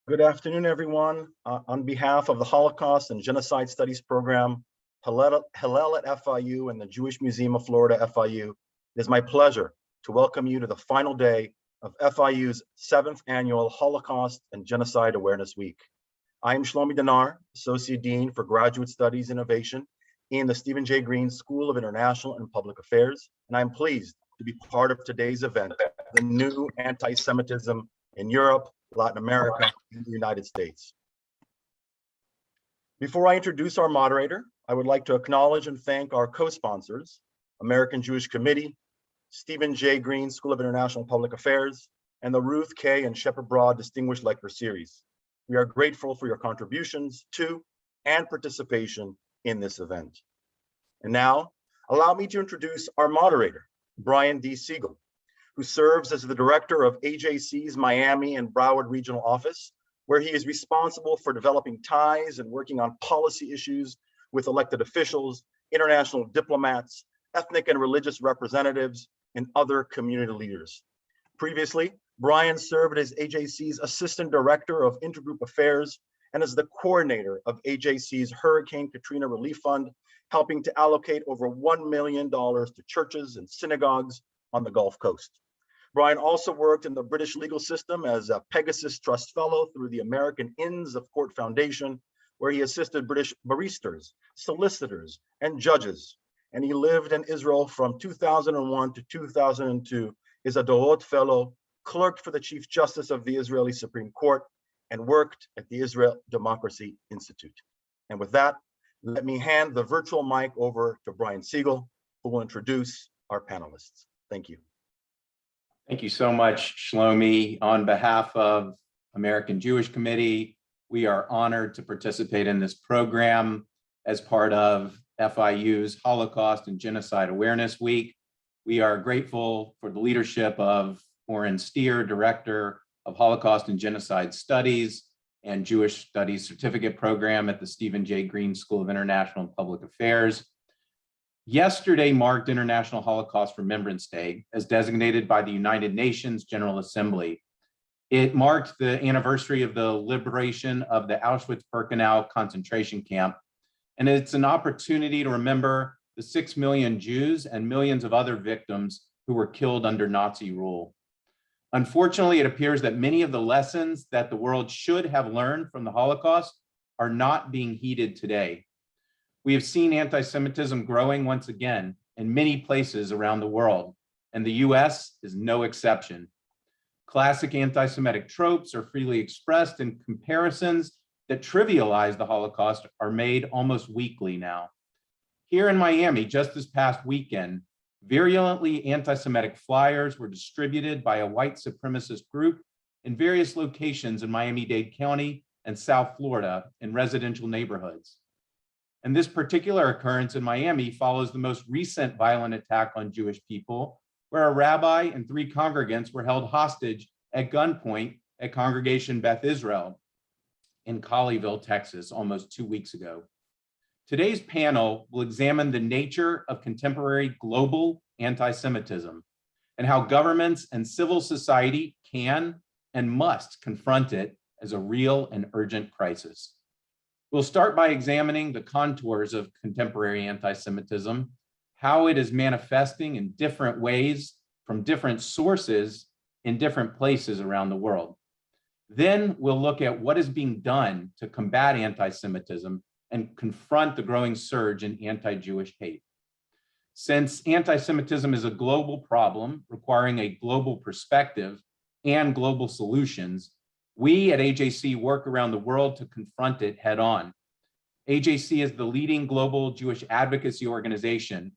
Good afternoon, everyone. On behalf of the Holocaust and Genocide Studies Program, Hillel at FIU and the Jewish Museum of Florida, FIU, it is my pleasure to welcome you to the final day of FIU's 7th Annual Holocaust and Genocide Awareness Week. I am Shlomi Dinar, Associate Dean for Graduate Studies Innovation in the Stephen J. Green School of International and Public Affairs, and I'm pleased to be part of today's event, The New Anti-Semitism in Europe, Latin America, and the United States. Before I introduce our moderator, I would like to acknowledge and thank our co-sponsors, American Jewish Committee, Stephen J. Green School of International and Public Affairs, and the Ruth K. and Shepard Broad Distinguished Lecturer Series. We are grateful for your contributions to and participation in this event. And now, allow me to introduce our moderator, Brian D. Siegal, who serves as the director of AJC's Miami and Broward Regional Office, where he is responsible for developing ties and working on policy issues with elected officials, international diplomats, ethnic and religious representatives, and other community leaders. Previously, Brian served as AJC's Assistant Director of Intergroup Affairs and as the coordinator of AJC's Hurricane Katrina Relief Fund, helping to allocate over $1 million to churches and synagogues on the Gulf Coast. Brian also worked in the British legal system as a Pegasus Trust Fellow through the American Inns of Court Foundation, where he assisted British barristers, solicitors, and judges. And he lived in Israel from 2001 to 2002, is a Dorot Fellow, clerked for the Chief Justice of the Israeli Supreme Court, and worked at the Israel Democracy Institute. And with that, let me hand the virtual mic over to Brian Siegal, who will introduce our panelists. Thank you. Thank you so much, Shlomi. On behalf of American Jewish Committee, we are honored to participate in this program as part of FIU's Holocaust and Genocide Awareness Week. We are grateful for the leadership of Oren Steer, Director of Holocaust and Genocide Studies and Jewish Studies Certificate Program at the Stephen J. Green School of International and Public Affairs. Yesterday marked International Holocaust Remembrance Day as designated by the United Nations General Assembly. It marked the anniversary of the liberation of the Auschwitz-Birkenau concentration camp, and it's an opportunity to remember the 6 million Jews and millions of other victims who were killed under Nazi rule. Unfortunately, it appears that many of the lessons that the world should have learned from the Holocaust are not being heeded today. We have seen anti-Semitism growing once again in many places around the world, and the US is no exception. Classic anti-Semitic tropes are freely expressed, and comparisons that trivialize the Holocaust are made almost weekly now. Here in Miami, just this past weekend, virulently anti-Semitic flyers were distributed by a white supremacist group in various locations in Miami-Dade County and South Florida in residential neighborhoods. And this particular occurrence in Miami follows the most recent violent attack on Jewish people, where a rabbi and 3 congregants were held hostage at gunpoint at Congregation Beth Israel in Colleyville, Texas, almost 2 weeks ago. Today's panel will examine the nature of contemporary global anti-Semitism and how governments and civil society can and must confront it as a real and urgent crisis. We'll start by examining the contours of contemporary anti-Semitism, how it is manifesting in different ways from different sources in different places around the world. Then we'll look at what is being done to combat anti-Semitism and confront the growing surge in anti-Jewish hate. Since anti-Semitism is a global problem requiring a global perspective and global solutions, we at AJC work around the world to confront it head on. AJC is the leading global Jewish advocacy organization,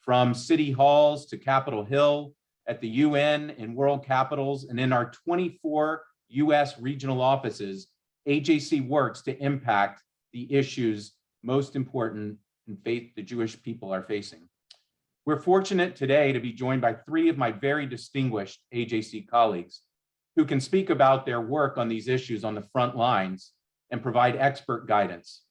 from city halls to Capitol Hill, at the UN, in world capitals, and in our 24 US regional offices. AJC works to impact the issues most important in the Jewish people are facing. We're fortunate today to be joined by 3 of my very distinguished AJC colleagues who can speak about their work on these issues on the front lines and provide expert guidance.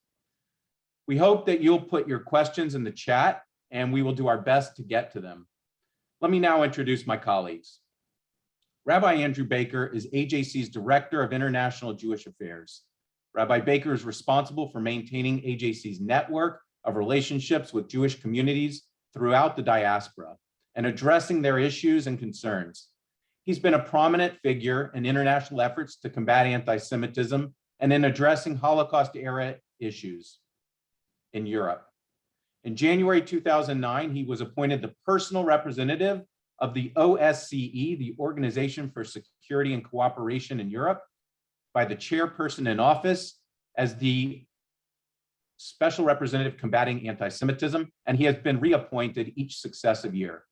We hope that you'll put your questions in the chat and we will do our best to get to them. Let me now introduce my colleagues. Rabbi Andrew Baker is AJC's Director of International Jewish Affairs. Rabbi Baker is responsible for maintaining AJC's network of relationships with Jewish communities throughout the diaspora and addressing their issues and concerns. He's been a prominent figure in international efforts to combat anti-Semitism and in addressing Holocaust-era issues in Europe. In January 2009, he was appointed the personal representative of the OSCE, the Organization for Security and Cooperation in Europe, by the chairperson in office as the special representative combating anti-Semitism, and he has been reappointed each successive year.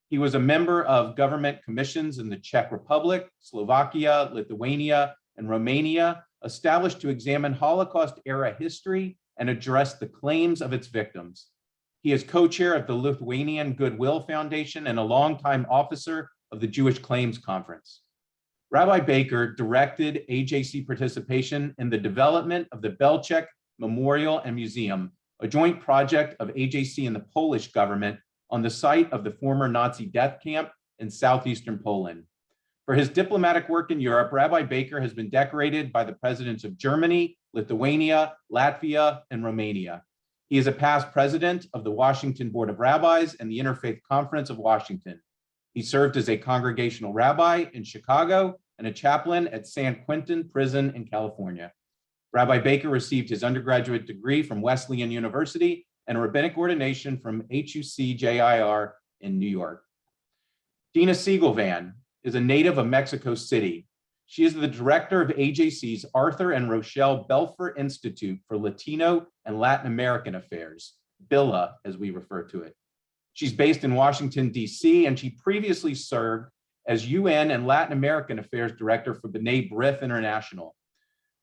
He was a member of government commissions in the Czech Republic, Slovakia, Lithuania, and Romania, established to examine Holocaust-era history and address the claims of its victims. He is co-chair of the Lithuanian Goodwill Foundation and a longtime officer of the Jewish Claims Conference. Rabbi Baker directed AJC participation in the development of the Belchek Memorial and Museum, a joint project of AJC and the Polish government on the site of the former Nazi death camp in southeastern Poland. For his diplomatic work in Europe, Rabbi Baker has been decorated by the presidents of Germany, Lithuania, Latvia, and Romania. He is a past president of the Washington Board of Rabbis and the Interfaith Conference of Washington. He served as a congregational rabbi in Chicago and a chaplain at San Quentin Prison in California. Rabbi Baker received his undergraduate degree from Wesleyan University and a rabbinic ordination from HUC-JIR in New York. Dina Siegal Vann is a native of Mexico City. She is the director of AJC's Arthur and Rochelle Belfer Institute for Latino and Latin American Affairs, BILA, as we refer to it. She's based in Washington, D.C., and she previously served as UN and Latin American Affairs Director for B'nai B'rith International.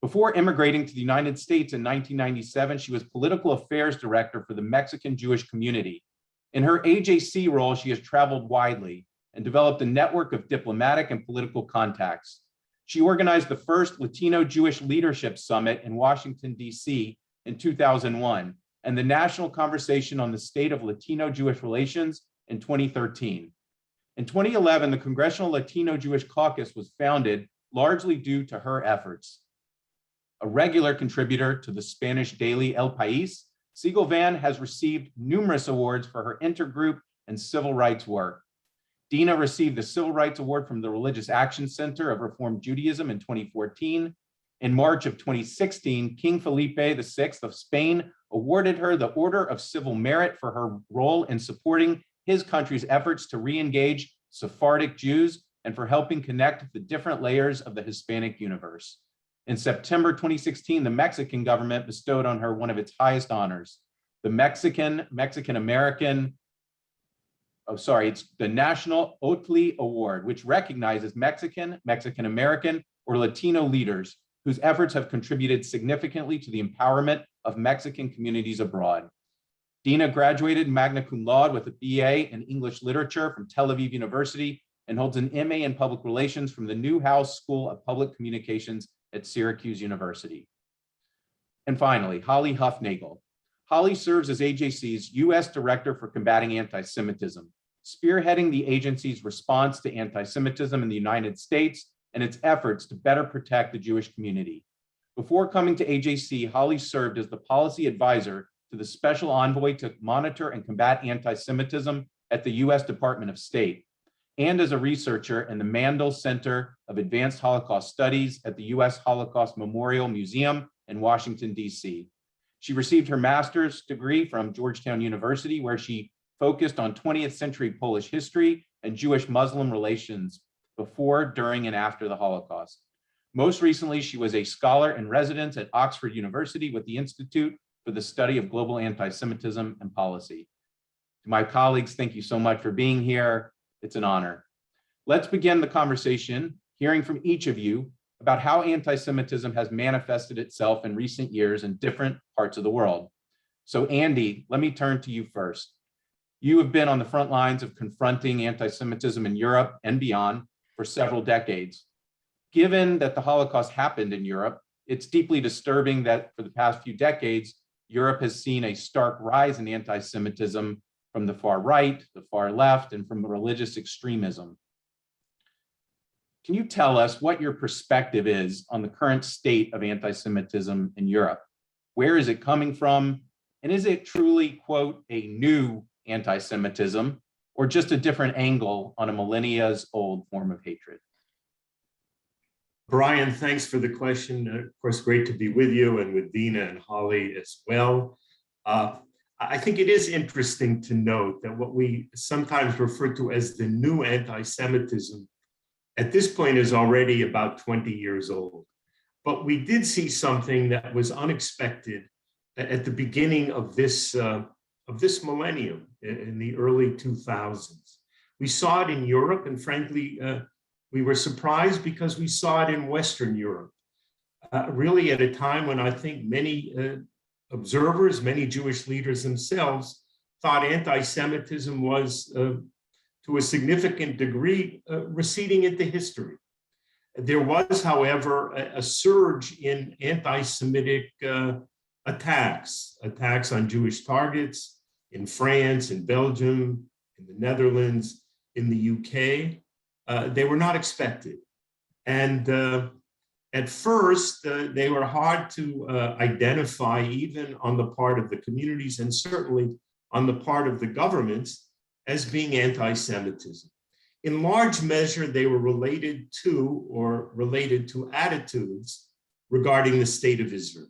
Before immigrating to the United States in 1997, she was Political Affairs Director for the Mexican Jewish community. In her AJC role, she has traveled widely and developed a network of diplomatic and political contacts. She organized the first Latino Jewish Leadership Summit in Washington, D.C. in 2001, and the National Conversation on the State of Latino-Jewish Relations in 2013. In 2011, the Congressional Latino Jewish Caucus was founded largely due to her efforts. A regular contributor to the Spanish daily El País, Siegal Vann has received numerous awards for her intergroup and civil rights work. Dina received the Civil Rights Award from the Religious Action Center of Reform Judaism in 2014. In March of 2016, King Felipe VI of Spain awarded her the Order of Civil Merit for her role in supporting his country's efforts to re-engage Sephardic Jews and for helping connect the different layers of the Hispanic universe. In September 2016, the Mexican government bestowed on her one of its highest honors, the it's the National Otli Award, which recognizes Mexican, Mexican-American, or Latino leaders whose efforts have contributed significantly to the empowerment of Mexican communities abroad. Dina graduated magna cum laude with a BA in English Literature from Tel Aviv University and holds an MA in Public Relations from the Newhouse School of Public Communications at Syracuse University. And finally, Holly Huffnagle. Holly serves as AJC's U.S. Director for Combating Anti-Semitism, spearheading the agency's response to anti-Semitism in the United States and its efforts to better protect the Jewish community. Before coming to AJC, Holly served as the policy advisor to the Special Envoy to monitor and combat anti-Semitism at the U.S. Department of State, and as a researcher in the Mandel Center of Advanced Holocaust Studies at the U.S. Holocaust Memorial Museum in Washington, D.C. She received her master's degree from Georgetown University, where she focused on 20th century Polish history and Jewish-Muslim relations before, during, and after the Holocaust. Most recently, she was a scholar in residence at Oxford University with the Institute for the Study of Global Anti-Semitism and Policy. To my colleagues, thank you so much for being here. It's an honor. Let's begin the conversation hearing from each of you about how anti-Semitism has manifested itself in recent years in different parts of the world. So Andy, let me turn to you first. You have been on the front lines of confronting anti-Semitism in Europe and beyond for several decades. Given that the Holocaust happened in Europe, it's deeply disturbing that for the past few decades, Europe has seen a stark rise in anti-Semitism from the far right, the far left, and from religious extremism. can you tell us what your perspective is on the current state of anti-Semitism in Europe? Where is it coming from? And is it truly, quote, a new anti-Semitism, or just a different angle on a millennia's old form of hatred? Brian, thanks for the question. Of course, great to be with you and with Dina and Holly as well. I think it is interesting to note that what we sometimes refer to as the new anti-Semitism at this point is already about 20 years old. But we did see something that was unexpected at the beginning of this millennium in the early 2000s. We saw it in Europe, and frankly, we were surprised because we saw it in Western Europe, really at a time when I think many observers, many Jewish leaders themselves thought anti-Semitism was, to a significant degree, receding into history. There was, however, a surge in anti-Semitic attacks on Jewish targets in France, in Belgium, in the Netherlands, in the UK. They were not expected. And at first, they were hard to identify, even on the part of the communities and certainly on the part of the governments, as being anti-Semitism. In large measure, they were related to attitudes regarding the state of Israel.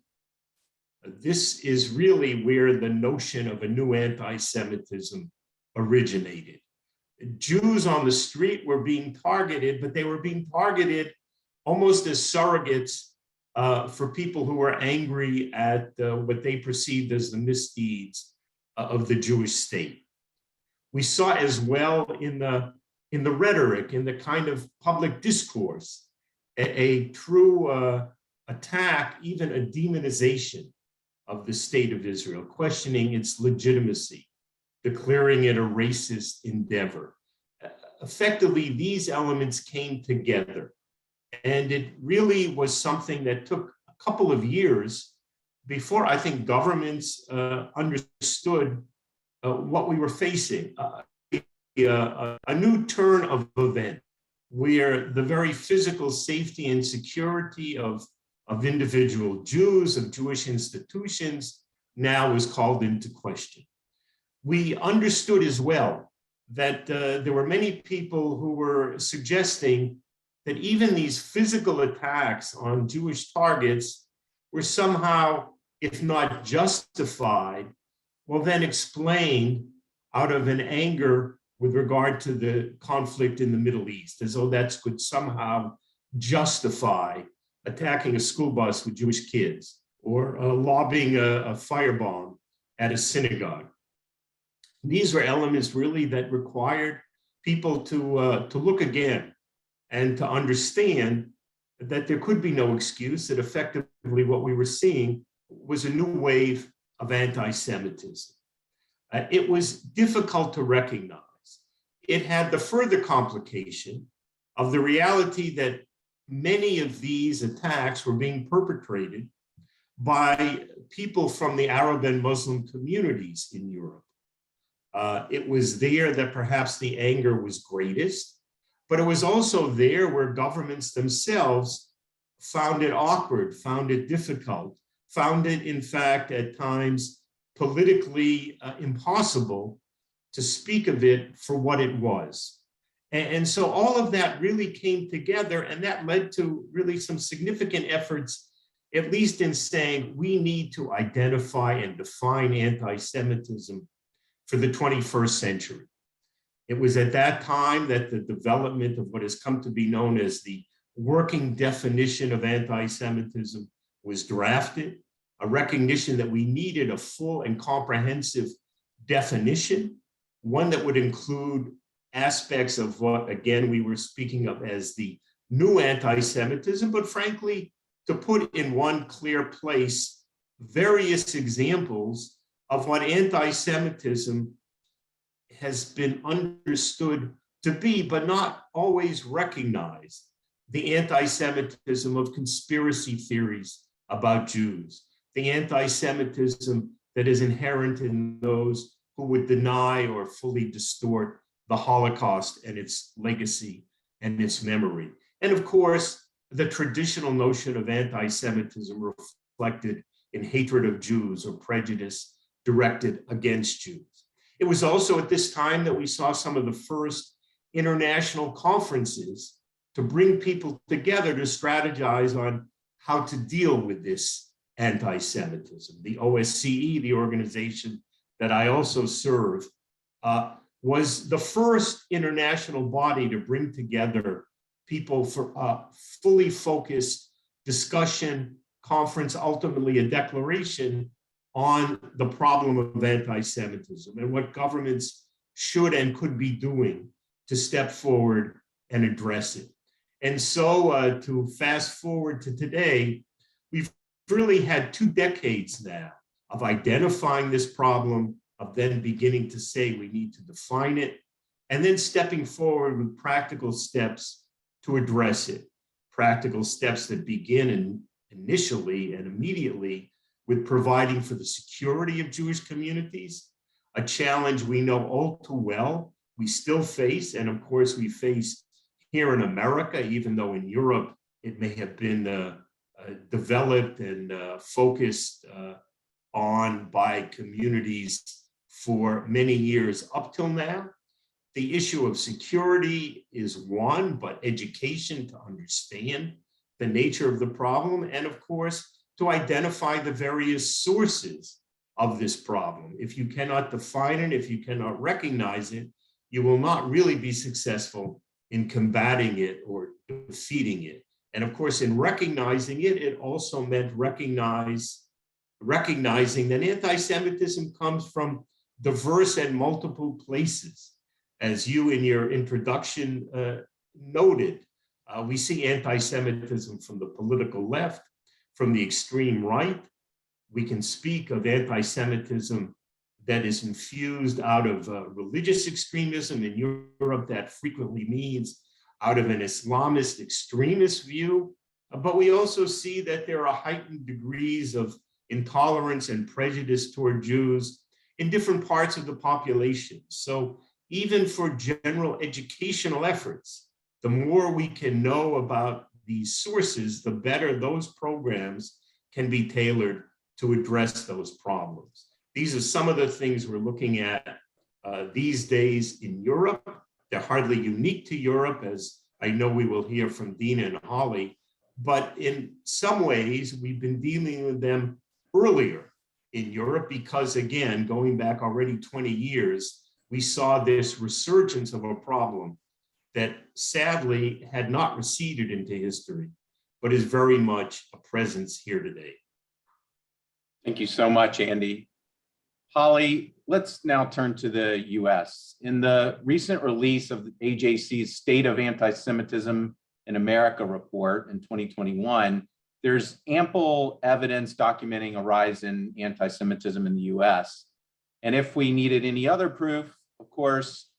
This is really where the notion of a new anti-Semitism originated. Jews on the street were being targeted, but they were being targeted almost as surrogates for people who were angry at what they perceived as the misdeeds of the Jewish state. We saw as well in the rhetoric, in the kind of public discourse, a true attack, even a demonization of the state of Israel, questioning its legitimacy, declaring it a racist endeavor. Effectively, these elements came together, and it really was something that took a couple of years before I think governments understood what we were facing, a new turn of event where the very physical safety and security of individual Jews, of Jewish institutions, now is called into question. We understood as well that there were many people who were suggesting that even these physical attacks on Jewish targets were somehow, if not justified, well then explained out of an anger with regard to the conflict in the Middle East, as though that could somehow justify attacking a school bus with Jewish kids or lobbing a firebomb at a synagogue. These were elements really that required people to look again and to understand that there could be no excuse, that effectively what we were seeing was a new wave of anti-Semitism. It was difficult to recognize. It had the further complication of the reality that many of these attacks were being perpetrated by people from the Arab and Muslim communities in Europe. It was there that perhaps the anger was greatest, but it was also there where governments themselves found it awkward, found it difficult, found it, in fact, at times politically impossible to speak of it for what it was. And so all of that really came together, and that led to really some significant efforts, at least in saying we need to identify and define anti-Semitism for the 21st century. It was at that time that the development of what has come to be known as the working definition of anti-Semitism was drafted, a recognition that we needed a full and comprehensive definition, one that would include aspects of what, again, we were speaking of as the new anti-Semitism, but frankly, to put in one clear place various examples of what anti-Semitism has been understood to be, but not always recognized. The anti-Semitism of conspiracy theories about Jews, the anti-Semitism that is inherent in those who would deny or fully distort the Holocaust and its legacy and its memory. And of course, the traditional notion of anti-Semitism reflected in hatred of Jews or prejudice directed against Jews. It was also at this time that we saw some of the first international conferences to bring people together to strategize on how to deal with this anti-Semitism. The OSCE, the organization that I also serve, was the first international body to bring together people for a fully focused discussion, conference, ultimately a declaration on the problem of anti-Semitism and what governments should and could be doing to step forward and address it. And so to fast forward to today, we've really had 2 decades now of identifying this problem, of then beginning to say we need to define it, and then stepping forward with practical steps to address it. Practical steps that begin initially and immediately with providing for the security of Jewish communities, a challenge we know all too well we still face, and of course we face here in America, even though in Europe it may have been developed and focused on by communities for many years up till now. The issue of security is one, but education to understand the nature of the problem, and of course, to identify the various sources of this problem. If you cannot define it, if you cannot recognize it, you will not really be successful in combating it or defeating it. And of course, in recognizing it, it also meant recognizing that anti-Semitism comes from diverse and multiple places. As you in your introduction noted, we see anti-Semitism from the political left, from the extreme right. We can speak of anti-Semitism that is infused out of religious extremism in Europe. That frequently means out of an Islamist extremist view. But we also see that there are heightened degrees of intolerance and prejudice toward Jews in different parts of the population. So even for general educational efforts, the more we can know about these sources, the better those programs can be tailored to address those problems. These are some of the things we're looking at these days in Europe. They're hardly unique to Europe, as I know we will hear from Dina and Holly, but in some ways, we've been dealing with them earlier in Europe because, again, going back already 20 years, we saw this resurgence of a problem that sadly had not receded into history, but is very much a presence here today. Thank you so much, Andy. Holly, let's now turn to the US. In the recent release of the AJC's State of Anti-Semitism in America report in 2021, there's ample evidence documenting a rise in anti-Semitism in the US. And if we needed any other proof, of course,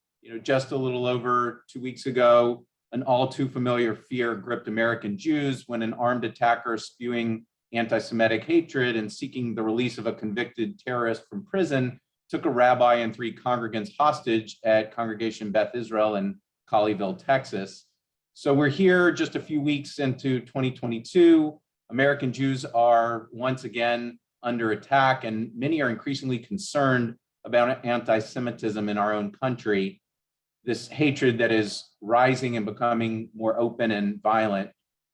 just a little over 2 weeks ago, an all too familiar fear gripped American Jews when an armed attacker spewing anti-Semitic hatred and seeking the release of a convicted terrorist from prison took a rabbi and 3 congregants hostage at Congregation Beth Israel in Colleyville, Texas. So we're here just a few weeks into 2022. American Jews are once again under attack, and many are increasingly concerned about anti-Semitism in our own country, this hatred that is rising and becoming more open and violent.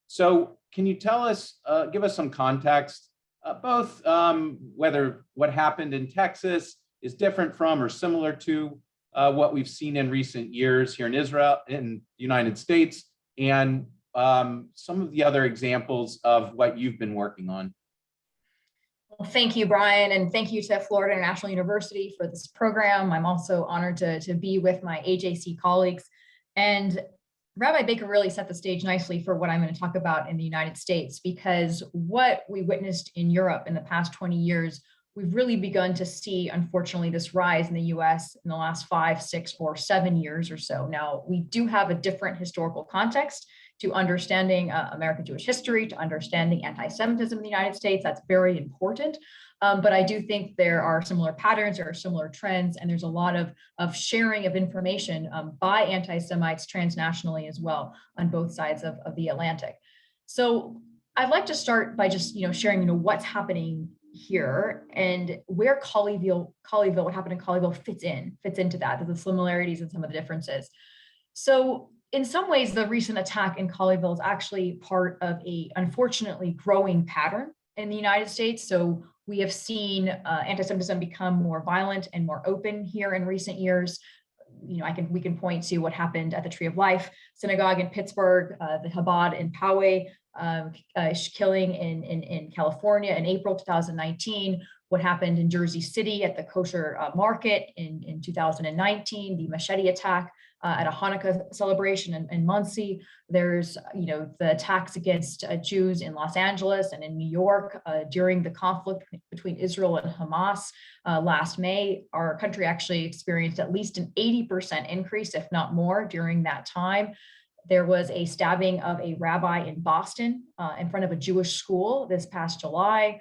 So can you tell us, give us some context, both whether what happened in Texas is different from or similar to what we've seen in recent years here in Israel, in the United States, and some of the other examples of what you've been working on. Well, thank you, Brian, and thank you to Florida International University for this program. I'm also honored to be with my AJC colleagues. And Rabbi Baker really set the stage nicely for what I'm going to talk about in the United States, because what we witnessed in Europe in the past 20 years, we've really begun to see, unfortunately, this rise in the US in the last 5, 6, or 7 years or so. Now, we do have a different historical context to understanding American Jewish history, to understanding anti-Semitism in the United States. That's very important. But I do think there are similar patterns, there are similar trends, and there's a lot of sharing of information by anti-Semites transnationally as well on both sides of the Atlantic. So I'd like to start by just sharing what's happening here and where Colleyville, what happened in Colleyville fits into that, the similarities and some of the differences. So in some ways, the recent attack in Colleyville is actually part of a unfortunately growing pattern in the United States. So we have seen anti-Semitism become more violent and more open here in recent years. We can point to what happened at the Tree of Life Synagogue in Pittsburgh, the Chabad in Poway, killing in California in April 2019, what happened in Jersey City at the kosher market in 2019, the machete attack at a Hanukkah celebration in Muncie. There's, the attacks against Jews in Los Angeles and in New York during the conflict between Israel and Hamas last May. Our country actually experienced at least an 80% increase, if not more, during that time. There was a stabbing of a rabbi in Boston in front of a Jewish school this past July.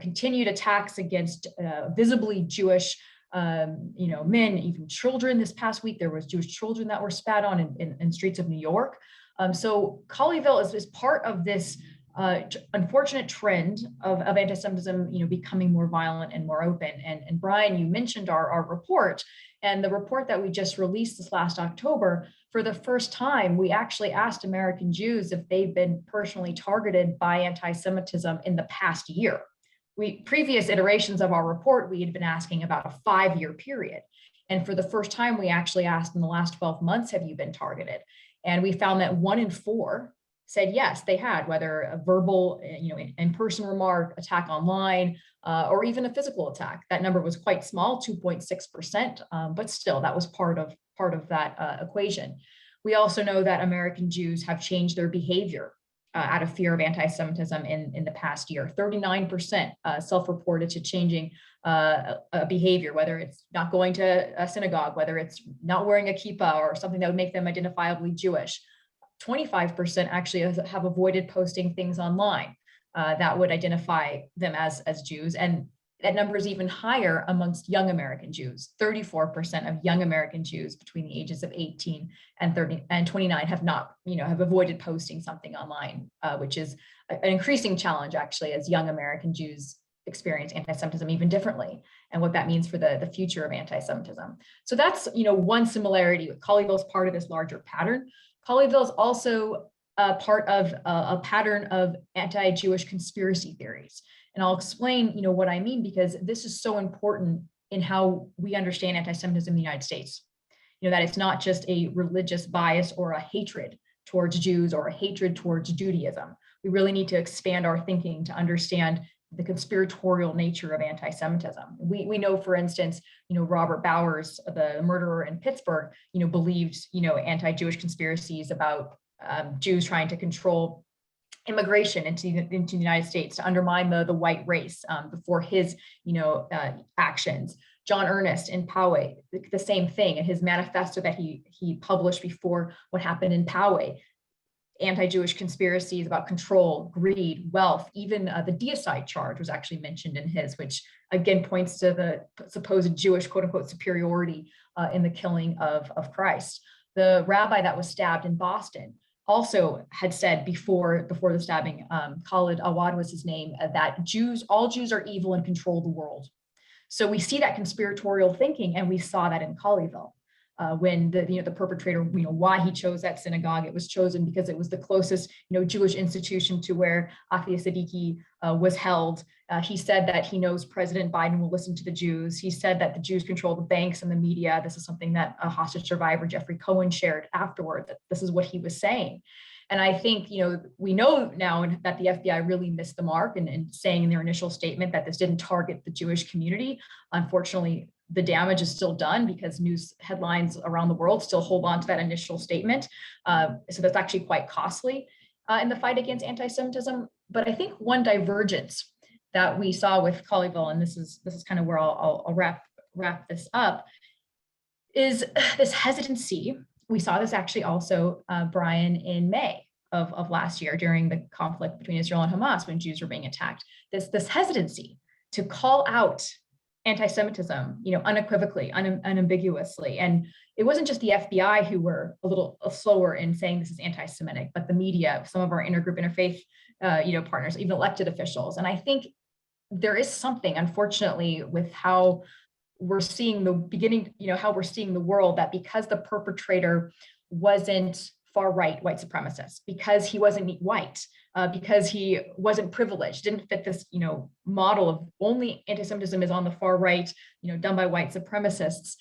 Continued attacks against visibly Jewish men, even children. This past week, there was Jewish children that were spat on in streets of New York. So Colleyville is part of this unfortunate trend of anti-Semitism, becoming more violent and more open. And Brian, you mentioned our report, and the report that we just released this last October. For the first time, we actually asked American Jews if they've been personally targeted by anti-Semitism in the past year. Previous iterations of our report, we had been asking about a 5-year period. And for the first time, we actually asked in the last 12 months, have you been targeted? And we found that 1 in 4 said yes, they had, whether a verbal, in-person remark, attack online, or even a physical attack. That number was quite small, 2.6%, but still that was part of that equation. We also know that American Jews have changed their behavior out of fear of anti-Semitism in the past year. 39% self-reported to changing behavior, whether it's not going to a synagogue, whether it's not wearing a kippah or something that would make them identifiably Jewish. 25% actually have avoided posting things online that would identify them as Jews. And that number is even higher amongst young American Jews. 34% of young American Jews between the ages of 18 and 30 and 29 have not, have avoided posting something online, which is an increasing challenge actually as young American Jews experience anti-Semitism even differently, and what that means for the future of anti-Semitism. So that's, one similarity with Colleyville is part of this larger pattern. Colleyville is also part of a pattern of anti-Jewish conspiracy theories. And I'll explain, what I mean, because this is so important in how we understand anti-Semitism in the United States. That it's not just a religious bias or a hatred towards Jews or a hatred towards Judaism. We really need to expand our thinking to understand the conspiratorial nature of anti-Semitism. We know, for instance, Robert Bowers, the murderer in Pittsburgh, believed, anti-Jewish conspiracies about Jews trying to control immigration into the United States to undermine the white race before his, actions. John Earnest in Poway, the same thing. In his manifesto that he published before what happened in Poway, anti-Jewish conspiracies about control, greed, wealth, even the deicide charge was actually mentioned in his, which again points to the supposed Jewish quote unquote superiority in the killing of Christ. The rabbi that was stabbed in Boston also had said before the stabbing, Khalid Awad was his name, that all Jews are evil and control the world. So we see that conspiratorial thinking, and we saw that in Colleyville. When the perpetrator, why he chose that synagogue. It was chosen because it was the closest, Jewish institution to where Afia Siddiqui was held. He said that he knows President Biden will listen to the Jews. He said that the Jews control the banks and the media. This is something that a hostage survivor, Jeffrey Cohen, shared afterward, that this is what he was saying. And I think, we know now that the FBI really missed the mark and saying in their initial statement that this didn't target the Jewish community. Unfortunately, the damage is still done because news headlines around the world still hold on to that initial statement. So that's actually quite costly in the fight against anti-Semitism. But I think one divergence that we saw with Colleyville, and this is kind of where I'll wrap this up, is this hesitancy. We saw this actually also, Brian, in May of last year during the conflict between Israel and Hamas when Jews were being attacked. This hesitancy to call out anti-Semitism, unequivocally, unambiguously. And it wasn't just the FBI who were a little slower in saying this is anti-Semitic, but the media, some of our intergroup interfaith, partners, even elected officials. And I think there is something, unfortunately, with how we're seeing the beginning, how we're seeing the world, that because the perpetrator wasn't far right white supremacist, because he wasn't white, because he wasn't privileged, didn't fit this, model of only anti-Semitism is on the far right, done by white supremacists,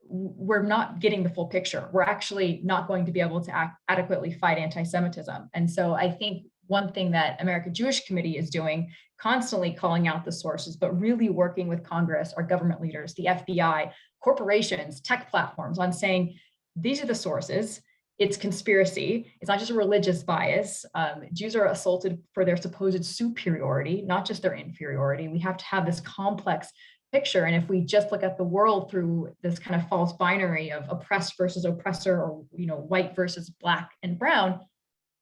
we're not getting the full picture. We're actually not going to be able to adequately fight anti-Semitism. And so I think one thing that American Jewish Committee is doing, constantly calling out the sources, but really working with Congress, our government leaders, the FBI, corporations, tech platforms, on saying, these are the sources. It's conspiracy. It's not just a religious bias. Jews are assaulted for their supposed superiority, not just their inferiority. We have to have this complex picture. And if we just look at the world through this kind of false binary of oppressed versus oppressor, or white versus black and brown,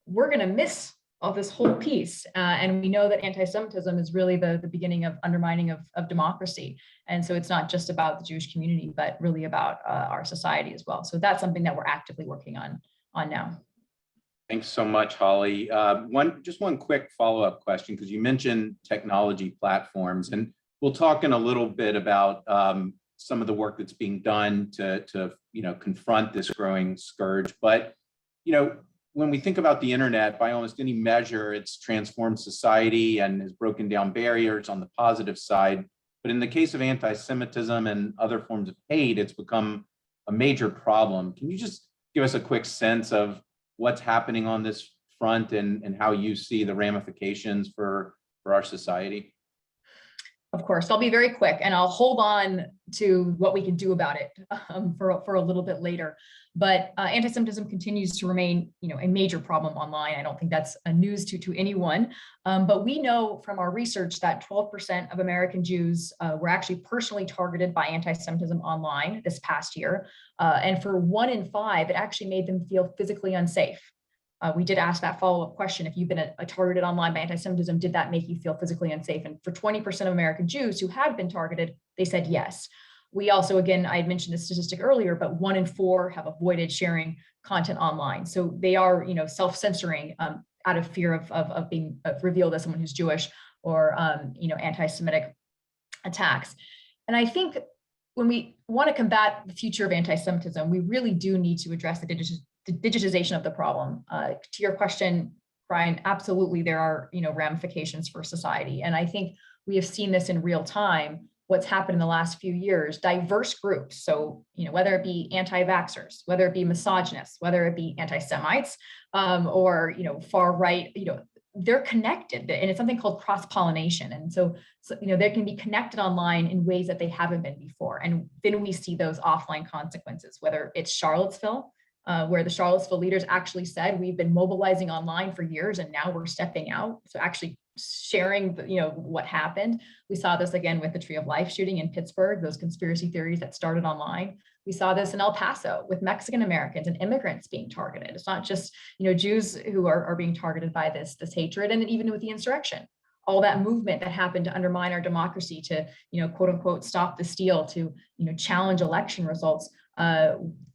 we're going to miss all this whole piece. And we know that anti-Semitism is really the beginning of undermining of democracy. And so it's not just about the Jewish community, but really about our society as well. So that's something that we're actively working on now. Thanks so much, Holly. One quick follow-up question, because you mentioned technology platforms, and we'll talk in a little bit about some of the work that's being done to confront this growing scourge. But when we think about the internet, by almost any measure, it's transformed society and has broken down barriers on the positive side. But in the case of anti-Semitism and other forms of hate, it's become a major problem. Can you just give us a quick sense of what's happening on this front and how you see the ramifications for our society? Of course, I'll be very quick, and I'll hold on to what we can do about it for a little bit later. But anti-Semitism continues to remain, a major problem online. I don't think that's a news to anyone. But we know from our research that 12% of American Jews were actually personally targeted by anti-Semitism online this past year. And for 1 in 5, it actually made them feel physically unsafe. We did ask that follow-up question: if you've been targeted online by anti-Semitism, did that make you feel physically unsafe? And for 20% of American Jews who had been targeted, they said yes. We also, again, I had mentioned this statistic earlier, but 1 in 4 have avoided sharing content online. So they are, self-censoring out of fear of being revealed as someone who's Jewish, or, anti-Semitic attacks. And I think when we want to combat the future of anti-Semitism, we really do need to address the digitization of the problem. To your question, Brian, absolutely there are ramifications for society. And I think we have seen this in real time, what's happened in the last few years. Diverse groups, so whether it be anti-vaxxers, whether it be misogynists, whether it be anti-Semites, or far right, they're connected, and it's something called cross-pollination. And so they can be connected online in ways that they haven't been before. And then we see those offline consequences, whether it's Charlottesville, where the Charlottesville leaders actually said, we've been mobilizing online for years and now we're stepping out. So actually sharing, what happened. We saw this again with the Tree of Life shooting in Pittsburgh, those conspiracy theories that started online. We saw this in El Paso with Mexican Americans and immigrants being targeted. It's not just, Jews who are being targeted by this hatred, and even with the insurrection. All that movement that happened to undermine our democracy, to, quote unquote, stop the steal, to, challenge election results.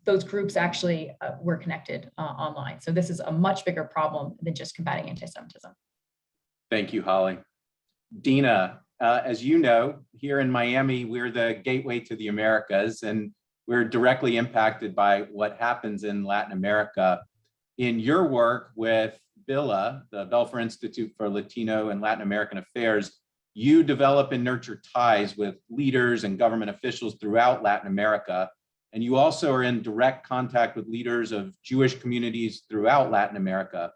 Those groups actually were connected online. So this is a much bigger problem than just combating anti-Semitism. Thank you, Holly. Dina, as you know, here in Miami, we're the gateway to the Americas, and we're directly impacted by what happens in Latin America. In your work with BILA, the Belfer Institute for Latino and Latin American Affairs, you develop and nurture ties with leaders and government officials throughout Latin America. And you also are in direct contact with leaders of Jewish communities throughout Latin America.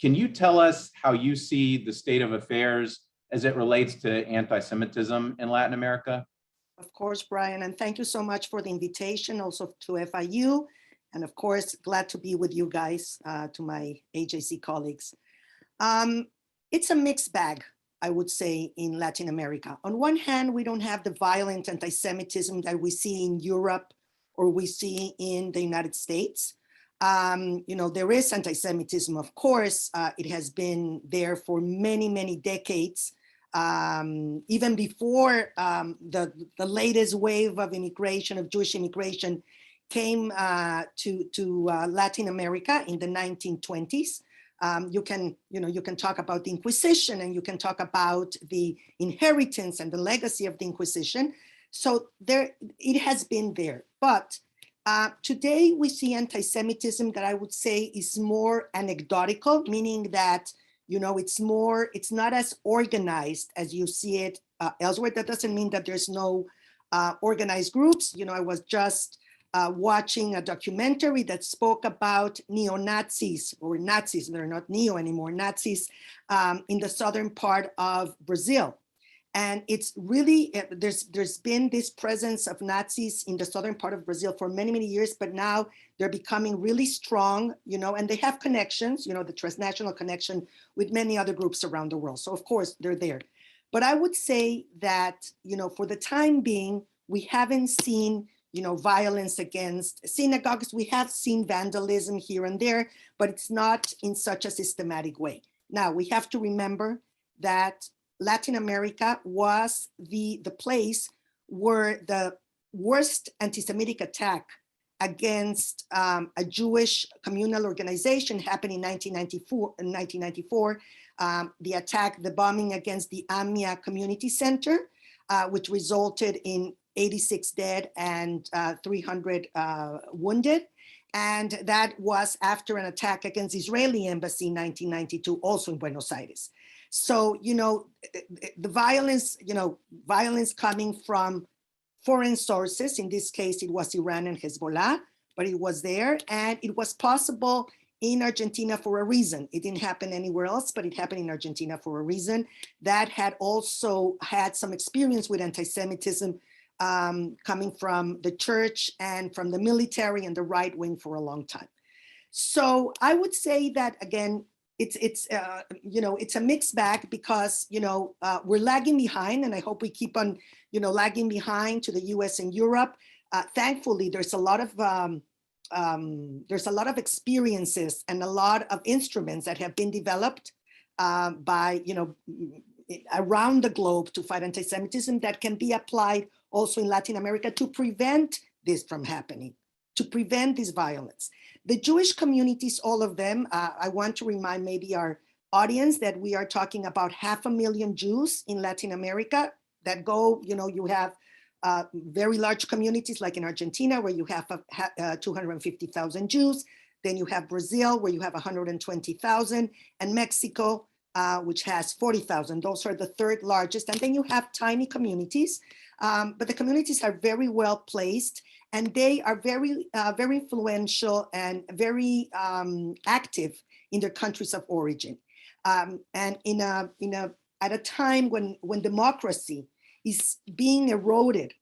Can you tell us how you see the state of affairs as it relates to anti-Semitism in Latin America? Of course, Brian, and thank you so much for the invitation, also to FIU, and of course, glad to be with you guys, to my AJC colleagues. It's a mixed bag, I would say, in Latin America. On one hand, we don't have the violent anti-Semitism that we see in Europe or we see in the United States. There is anti-Semitism, of course. It has been there for many, many decades. even before the latest wave of immigration, of Jewish immigration, came to Latin America in the 1920s. You can talk about the Inquisition, and you can talk about the inheritance and the legacy of the Inquisition. So it has been there. But today we see anti-Semitism that I would say is more anecdotal, meaning that it's not as organized as you see it elsewhere. That doesn't mean that there's no organized groups. I was just watching a documentary that spoke about neo-Nazis, or Nazis, they're not neo anymore, Nazis in the southern part of Brazil. And it's really, there's been this presence of Nazis in the southern part of Brazil for many, many years, but now they're becoming really strong, and they have connections, the transnational connection with many other groups around the world. So of course they're there. But I would say that, for the time being, we haven't seen violence against synagogues. We have seen vandalism here and there, but it's not in such a systematic way. Now, we have to remember that Latin America was the place where the worst anti-Semitic attack against a Jewish communal organization happened in 1994. The attack, the bombing against the AMIA Community Center, which resulted in 86 dead and 300 wounded. And that was after an attack against the Israeli embassy in 1992, also in Buenos Aires. So, the violence, violence coming from foreign sources, in this case, it was Iran and Hezbollah, but it was there, and it was possible in Argentina for a reason. It didn't happen anywhere else, but it happened in Argentina for a reason. That had also had some experience with anti-Semitism coming from the church and from the military and the right wing for a long time. So I would say that, again, it's a mixed bag, because we're lagging behind, and I hope we keep on lagging behind to the US and Europe. Thankfully, there's a lot of experiences and a lot of instruments that have been developed by around the globe to fight anti-Semitism that can be applied also in Latin America to prevent this from happening, to prevent this violence. The Jewish communities, all of them, I want to remind maybe our audience that we are talking about 500,000 Jews in Latin America that go, you have very large communities like in Argentina, where you have 250,000 Jews. Then you have Brazil, where you have 120,000, and Mexico, which has 40,000. Those are the third largest. And then you have tiny communities, but the communities are very well placed, and they are very, very influential and very active in their countries of origin. And at a time when democracy is being eroded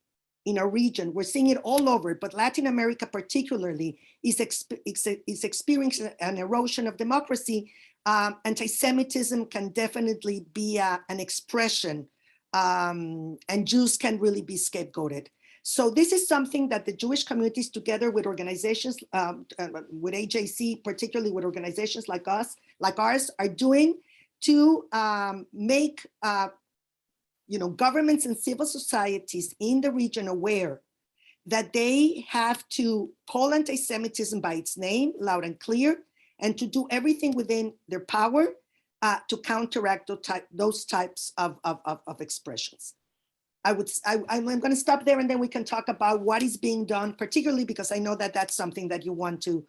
in a region, we're seeing it all over, but Latin America particularly is experiencing an erosion of democracy. Anti-Semitism can definitely be an expression, and Jews can really be scapegoated. So this is something that the Jewish communities, together with organizations, with AJC, particularly with organizations like ours, are doing to make governments and civil societies in the region aware that they have to call anti-Semitism by its name, loud and clear, and to do everything within their power to counteract those types of expressions. I'm going to stop there, and then we can talk about what is being done, particularly because I know that that's something that you want to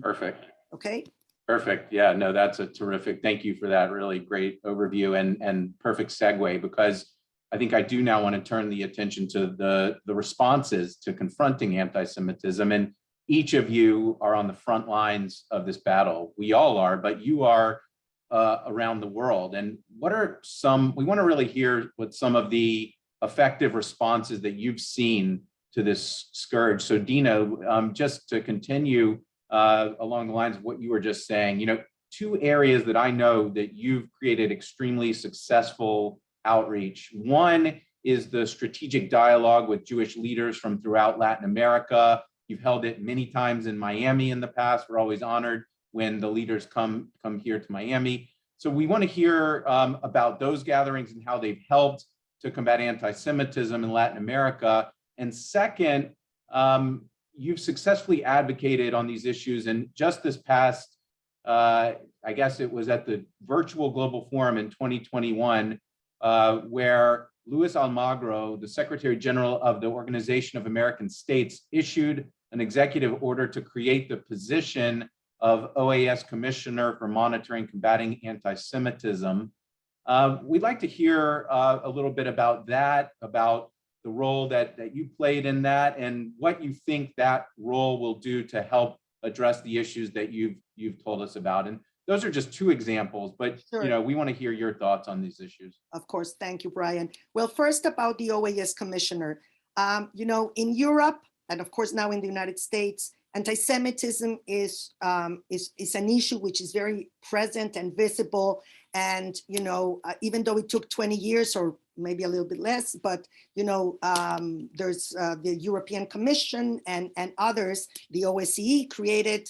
Perfect. Okay. Perfect. Yeah, no, that's a terrific. Thank you for that really great overview and perfect segue, because I think I do now want to turn the attention to the responses to confronting anti-Semitism. And each of you are on the front lines of this battle. We all are, but you are around the world. And what are we want to really hear what some of the effective responses that you've seen to this scourge. So Dina, just to continue along the lines of what you were just saying, two areas that I know that you've created extremely successful outreach. One is the strategic dialogue with Jewish leaders from throughout Latin America. You've held it many times in Miami in the past. We're always honored when the leaders come here to Miami. So we want to hear about those gatherings and how they've helped to combat anti-Semitism in Latin America. And second, you've successfully advocated on these issues. And just this past, I guess it was at the virtual global forum in 2021, where Luis Almagro, the Secretary General of the Organization of American States, issued an executive order to create the position of OAS Commissioner for Monitoring Combating Anti-Semitism. We'd like to hear a little bit about that, about the role that you played in that, and what you think that role will do to help address the issues that you've told us about. And those are just two examples, but Sure. we want to hear your thoughts on these issues. Of course, thank you, Brian. Well, first about the OAS commissioner. In Europe, and of course now in the United States, anti-Semitism is an issue which is very present and visible. And even though it took 20 years or maybe a little bit less, but there's the European Commission and others, the OSCE created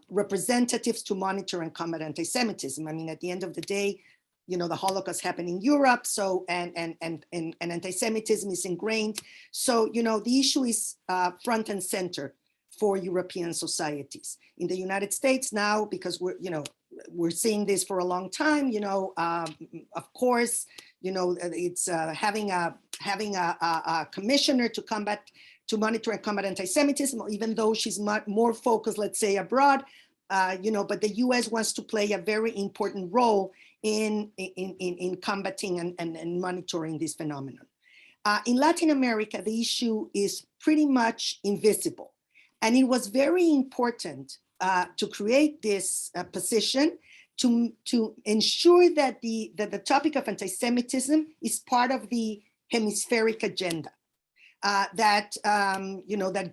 representatives to monitor and combat anti-Semitism. I mean, at the end of the day, the Holocaust happened in Europe, so and anti-Semitism is ingrained. So the issue is front and center for European societies. In the United States now, because we're seeing this for a long time, of course, it's having a commissioner to monitor and combat anti-Semitism, even though she's more focused, let's say, abroad, but the US wants to play a very important role in combating and monitoring this phenomenon. In Latin America, the issue is pretty much invisible. And it was very important to create this position to ensure that the topic of anti-Semitism is part of the hemispheric agenda. That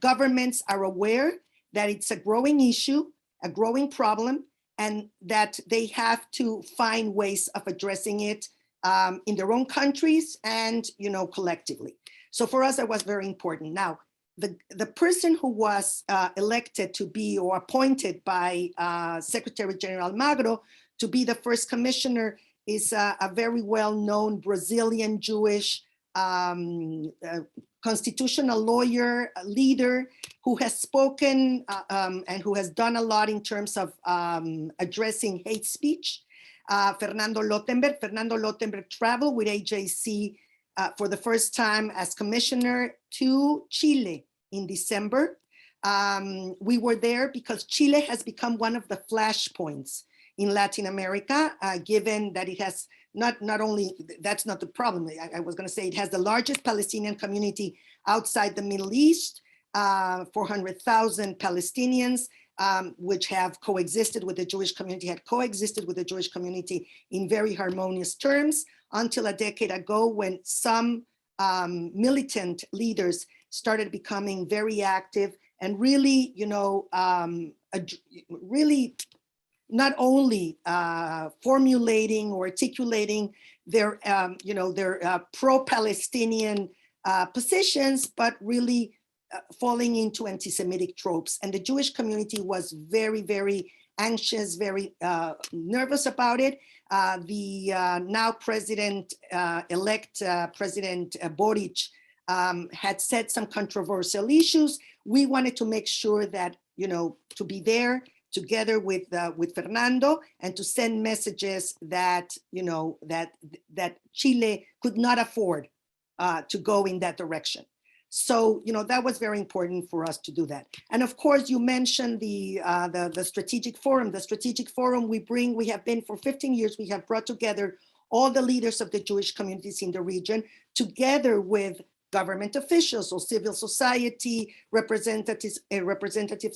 governments are aware that it's a growing issue, a growing problem, and that they have to find ways of addressing it in their own countries and collectively. So for us, that was very important. Now, the person who was elected to be or appointed by Secretary General Almagro to be the first commissioner is a very well-known Brazilian Jewish constitutional lawyer, leader who has spoken and who has done a lot in terms of addressing hate speech. Fernando Lottenberg. Fernando Lottenberg traveled with AJC for the first time as commissioner to Chile in December. We were there because Chile has become one of the flashpoints in Latin America, given that it has not only, that's not the problem. I was going to say it has the largest Palestinian community outside the Middle East, 400,000 Palestinians, which have coexisted with the Jewish community, had coexisted with the Jewish community in very harmonious terms until a decade ago when some militant leaders started becoming very active and really, really not only formulating or articulating their, their pro-Palestinian positions, but really falling into anti-Semitic tropes. And the Jewish community was very, very anxious, very nervous about it. The now president-elect President Boric had said some controversial issues. We wanted to make sure that, to be there together with Fernando and to send messages that, that Chile could not afford to go in that direction. So, that was very important for us to do that. And of course, you mentioned the strategic forum. The strategic forum we have been for 15 years, we have brought together all the leaders of the Jewish communities in the region, together with government officials or civil society representatives,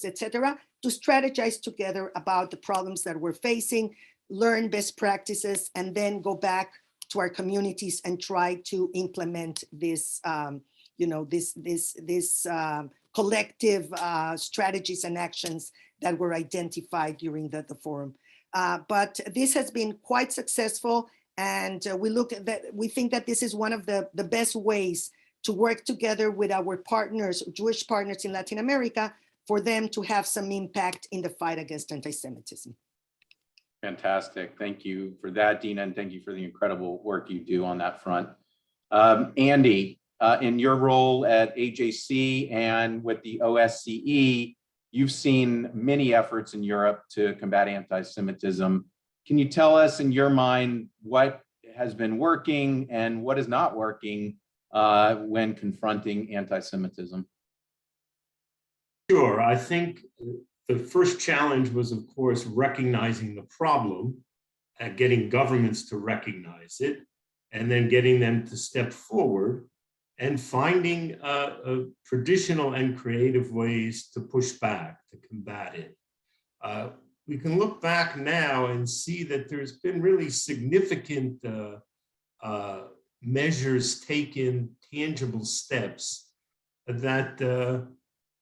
etc., to strategize together about the problems that we're facing, learn best practices, and then go back to our communities and try to implement this, collective strategies and actions that were identified during the forum. But this has been quite successful, and we think that this is one of the best ways to work together with our partners, Jewish partners in Latin America, for them to have some impact in the fight against anti-Semitism. Fantastic. Thank you for that, Dina, and thank you for the incredible work you do on that front. Andy, in your role at AJC and with the OSCE, you've seen many efforts in Europe to combat anti-Semitism. Can you tell us, in your mind, what has been working and what is not working when confronting anti-Semitism? Sure. I think the first challenge was, of course, recognizing the problem and getting governments to recognize it, and then getting them to step forward and finding traditional and creative ways to push back, to combat it. We can look back now and see that there's been really significant measures taken, tangible steps that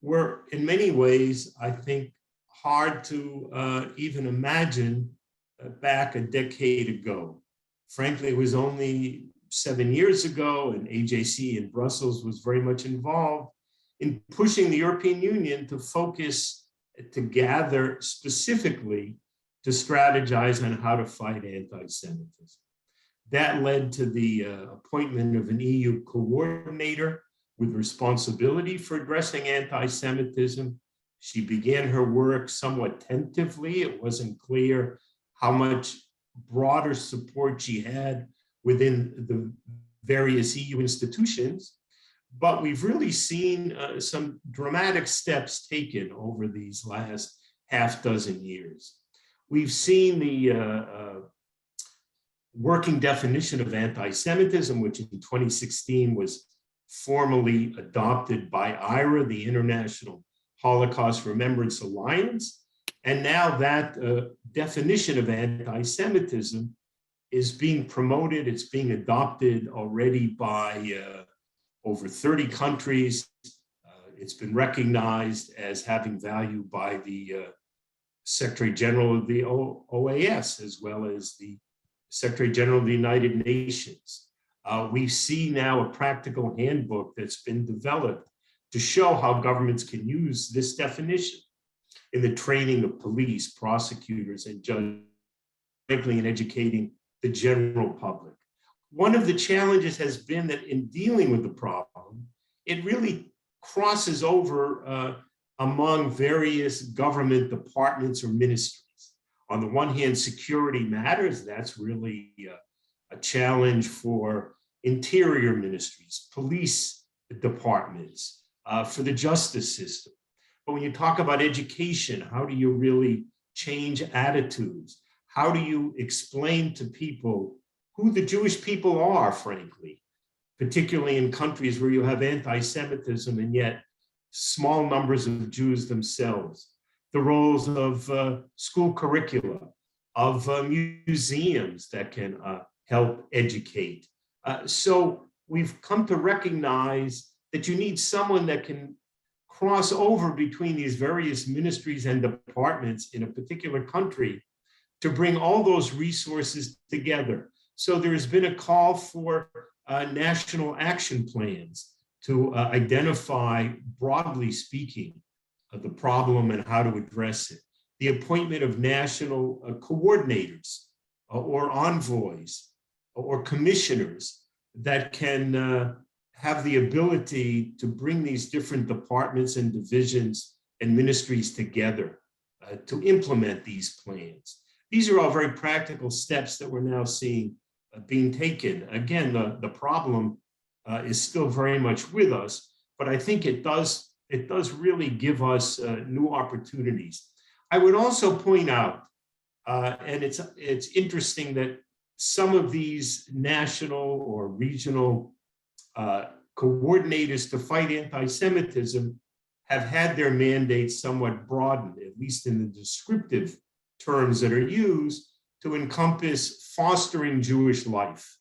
were in many ways, I think, hard to even imagine back a decade ago. Frankly, it was only 7 years ago, and AJC in Brussels was very much involved in pushing the European Union to focus, to gather specifically to strategize on how to fight anti-Semitism. That led to the appointment of an EU coordinator with responsibility for addressing anti-Semitism. She began her work somewhat tentatively. It wasn't clear how much broader support she had within the various EU institutions, but we've really seen some dramatic steps taken over these last half dozen years. We've seen the working definition of anti-Semitism, which in 2016 was formally adopted by IHRA, the International Holocaust Remembrance Alliance. And now that definition of anti-Semitism is being promoted. It's being adopted already by over 30 countries. It's been recognized as having value by the Secretary General of the OAS, as well as the Secretary General of the United Nations. We see now a practical handbook that's been developed to show how governments can use this definition in the training of police, prosecutors, and judges, frankly, in educating the general public. One of the challenges has been that in dealing with the problem, it really crosses over among various government departments or ministries. On the one hand, security matters. That's really a challenge for interior ministries, police departments, for the justice system. But when you talk about education, how do you really change attitudes? How do you explain to people who the Jewish people are, frankly, particularly in countries where you have anti-Semitism and yet small numbers of Jews themselves? The roles of school curricula, of museums that can help educate. So we've come to recognize that you need someone that can cross over between these various ministries and departments in a particular country to bring all those resources together. So there's been a call for national action plans to identify, broadly speaking, the problem and how to address it. The appointment of national coordinators or envoys or commissioners that can have the ability to bring these different departments and divisions and ministries together to implement these plans. These are all very practical steps that we're now seeing being taken. Again, the problem is still very much with us, but I think it does really give us new opportunities. I would also point out, and it's interesting that some of these national or regional coordinators to fight anti-Semitism have had their mandates somewhat broadened, at least in the descriptive terms that are used, to encompass fostering Jewish life.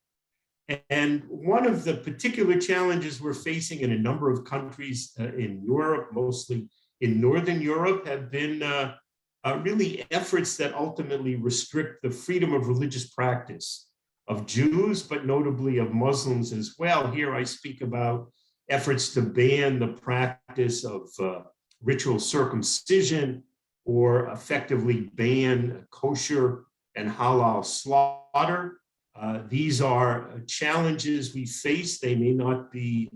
And one of the particular challenges we're facing in a number of countries in Europe, mostly in Northern Europe, have been really efforts that ultimately restrict the freedom of religious practice of Jews, but notably of Muslims as well. Here I speak about efforts to ban the practice of ritual circumcision or effectively ban kosher and halal slaughter. These are challenges we face. They may not be,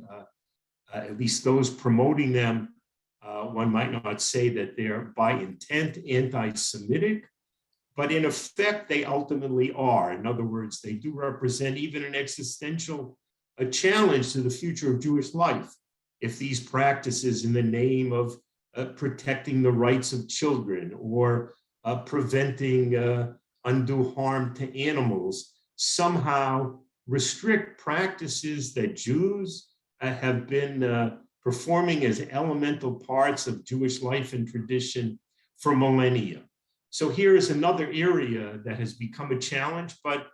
at least those promoting them, one might not say that they're by intent anti-Semitic, but in effect, they ultimately are. In other words, they do represent even an existential challenge to the future of Jewish life. If these practices in the name of protecting the rights of children or preventing undue harm to animals somehow restrict practices that Jews have been performing as elemental parts of Jewish life and tradition for millennia. So here is another area that has become a challenge, but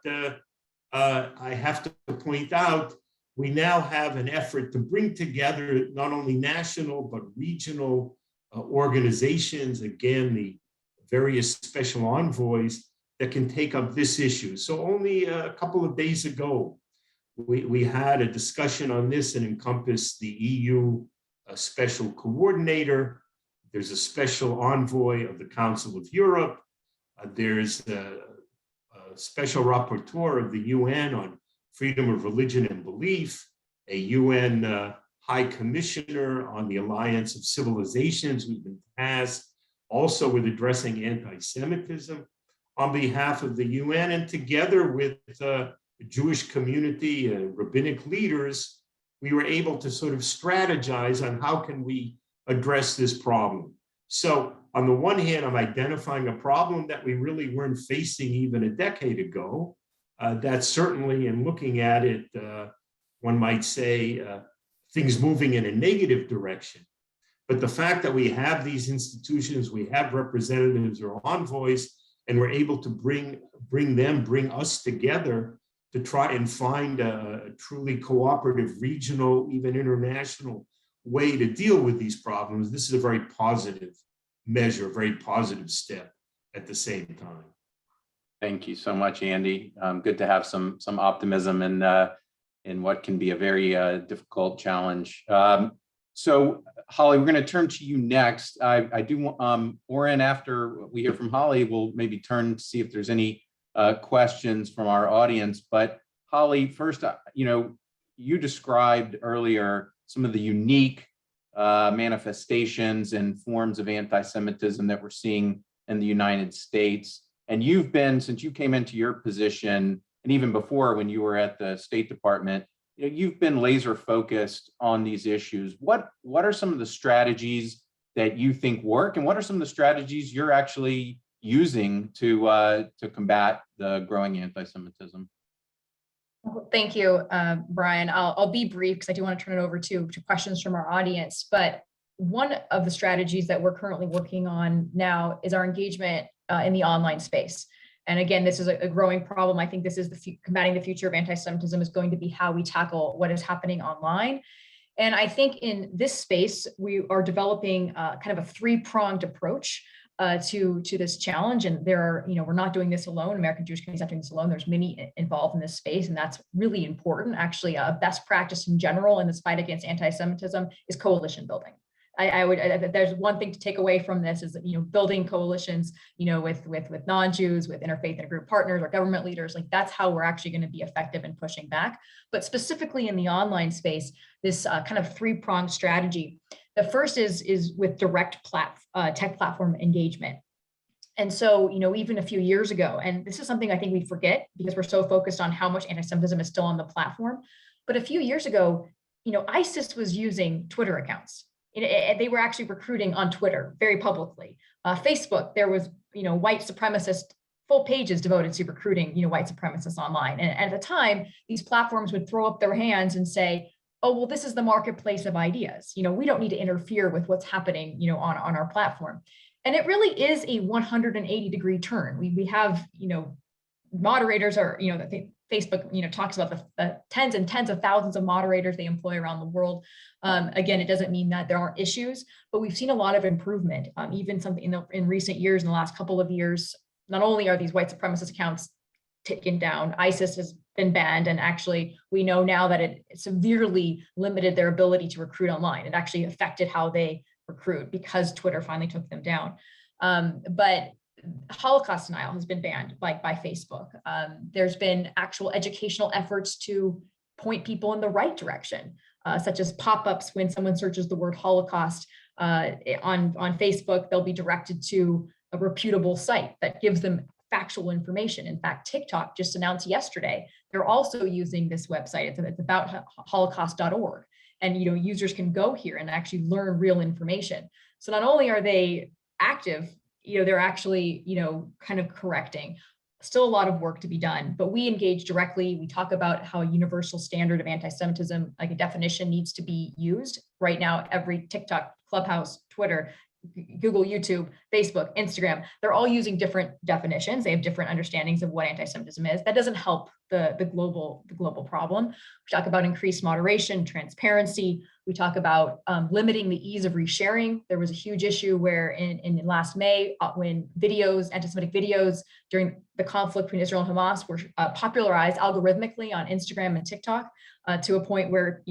I have to point out, we now have an effort to bring together not only national, but regional organizations, again, the various special envoys that can take up this issue. So only a couple of days ago, we had a discussion on this and encompassed the EU special coordinator. There's a special envoy of the Council of Europe. There's a special rapporteur of the UN on freedom of religion and belief, a UN High Commissioner on the Alliance of Civilizations who's been tasked also with addressing anti-Semitism on behalf of the UN, and together with the Jewish community and rabbinic leaders, we were able to sort of strategize on how can we address this problem. So on the one hand, I'm identifying a problem that we really weren't facing even a decade ago. That certainly, in looking at it, one might say things moving in a negative direction. But the fact that we have these institutions, we have representatives or envoys, and we're able to bring us together to try and find a truly cooperative, regional, even international way to deal with these problems. This is a very positive measure, a very positive step at the same time. Thank you so much, Andy. Good to have some optimism in what can be a very difficult challenge. So Holly, we're going to turn to you next. I do, Oren, after we hear from Holly, we'll maybe turn to see if there's any questions from our audience. But Holly, first, you described earlier some of the unique manifestations and forms of anti-Semitism that we're seeing in the United States. And you've been, since you came into your position, and even before when you were at the State Department, you've been laser focused on these issues. What are some of the strategies that you think work, and what are some of the strategies you're actually using to combat the growing anti-Semitism? Thank you, Brian. I'll be brief because I do want to turn it over to questions from our audience. But one of the strategies that we're currently working on now is our engagement in the online space. And again, this is a growing problem. I think this is combating the future of anti-Semitism is going to be how we tackle what is happening online. And I think in this space, we are developing kind of a three-pronged approach to this challenge. And there are, we're not doing this alone. American Jewish Committee is not doing this alone. There's many involved in this space, and that's really important. Actually, a best practice in general in this fight against anti-Semitism is coalition building. If there's one thing to take away from this is that, building coalitions, with non-Jews, with interfaith and group partners or government leaders, like that's how we're actually going to be effective in pushing back. But specifically in the online space, this kind of three-pronged strategy. The first is with direct tech platform engagement. And so, even a few years ago, and this is something I think we forget because we're so focused on how much anti-Semitism is still on the platform. But a few years ago, ISIS was using Twitter accounts. They were actually recruiting on Twitter very publicly. Facebook, there was, white supremacist full pages devoted to recruiting, white supremacists online. And at the time, these platforms would throw up their hands and say, oh, well, this is the marketplace of ideas. We don't need to interfere with what's happening, on our platform. And it really is a 180-degree turn. We have, moderators are, Facebook, talks about the tens and tens of thousands of moderators they employ around the world. Again, it doesn't mean that there aren't issues, but we've seen a lot of improvement. Even something in recent years, in the last couple of years, not only are these white supremacist accounts taken down, ISIS has been banned, and actually we know now that it severely limited their ability to recruit online. It actually affected how they recruit because Twitter finally took them down. But Holocaust denial has been banned by Facebook. There's been actual educational efforts to point people in the right direction, such as pop-ups when someone searches the word Holocaust on Facebook, they'll be directed to a reputable site that gives them factual information. In fact, TikTok just announced yesterday, they're also using this website. It's about holocaust.org. And users can go here and actually learn real information. So not only are they active, they're actually, kind of correcting. Still a lot of work to be done, but we engage directly. We talk about how a universal standard of anti-Semitism, like a definition, needs to be used. Right now, every TikTok, Clubhouse, Twitter, Google, YouTube, Facebook, Instagram, they're all using different definitions. They have different understandings of what anti-Semitism is. That doesn't help the global problem. We talk about increased moderation, transparency. We talk about limiting the ease of resharing. There was a huge issue where in last May, when anti-Semitic videos during the conflict between Israel and Hamas were popularized algorithmically on Instagram and TikTok to a point where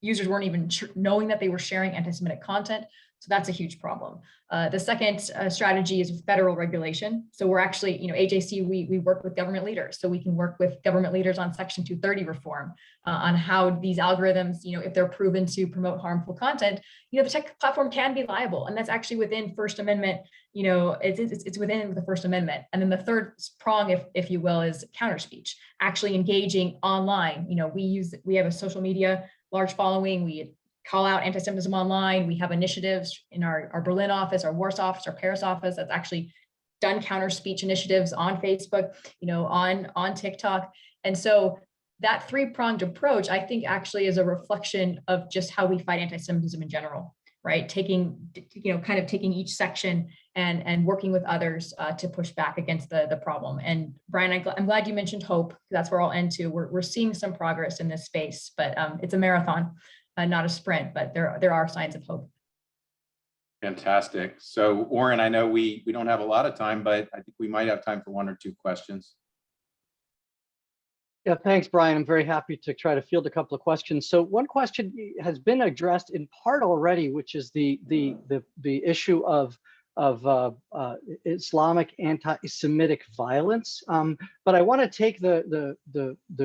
users weren't even knowing that they were sharing anti-Semitic content. So that's a huge problem. The second strategy is federal regulation. So we're actually, AJC, we work with government leaders. So we can work with government leaders on Section 230 reform, on how these algorithms, if they're proven to promote harmful content, the tech platform can be liable. And that's actually within First Amendment, it's within the First Amendment. And then the third prong, if you will, is counter speech, actually engaging online. We have a social media large following. We call out anti-Semitism online. We have initiatives in our Berlin office, our Warsaw office, our Paris office that's actually done counter speech initiatives on Facebook, on TikTok. And so that three-pronged approach, I think, actually is a reflection of just how we fight anti-Semitism in general, right? Taking each section and working with others to push back against the problem. And Brian, I'm glad you mentioned hope. That's where I'll end too. We're seeing some progress in this space, but it's a marathon. Not a sprint, but there are signs of hope. Fantastic. So, Oren, I know we don't have a lot of time, but I think we might have time for one or two questions. Yeah, thanks, Brian. I'm very happy to try to field a couple of questions. So one question has been addressed in part already, which is the issue of Islamic anti-Semitic violence. But I want to take the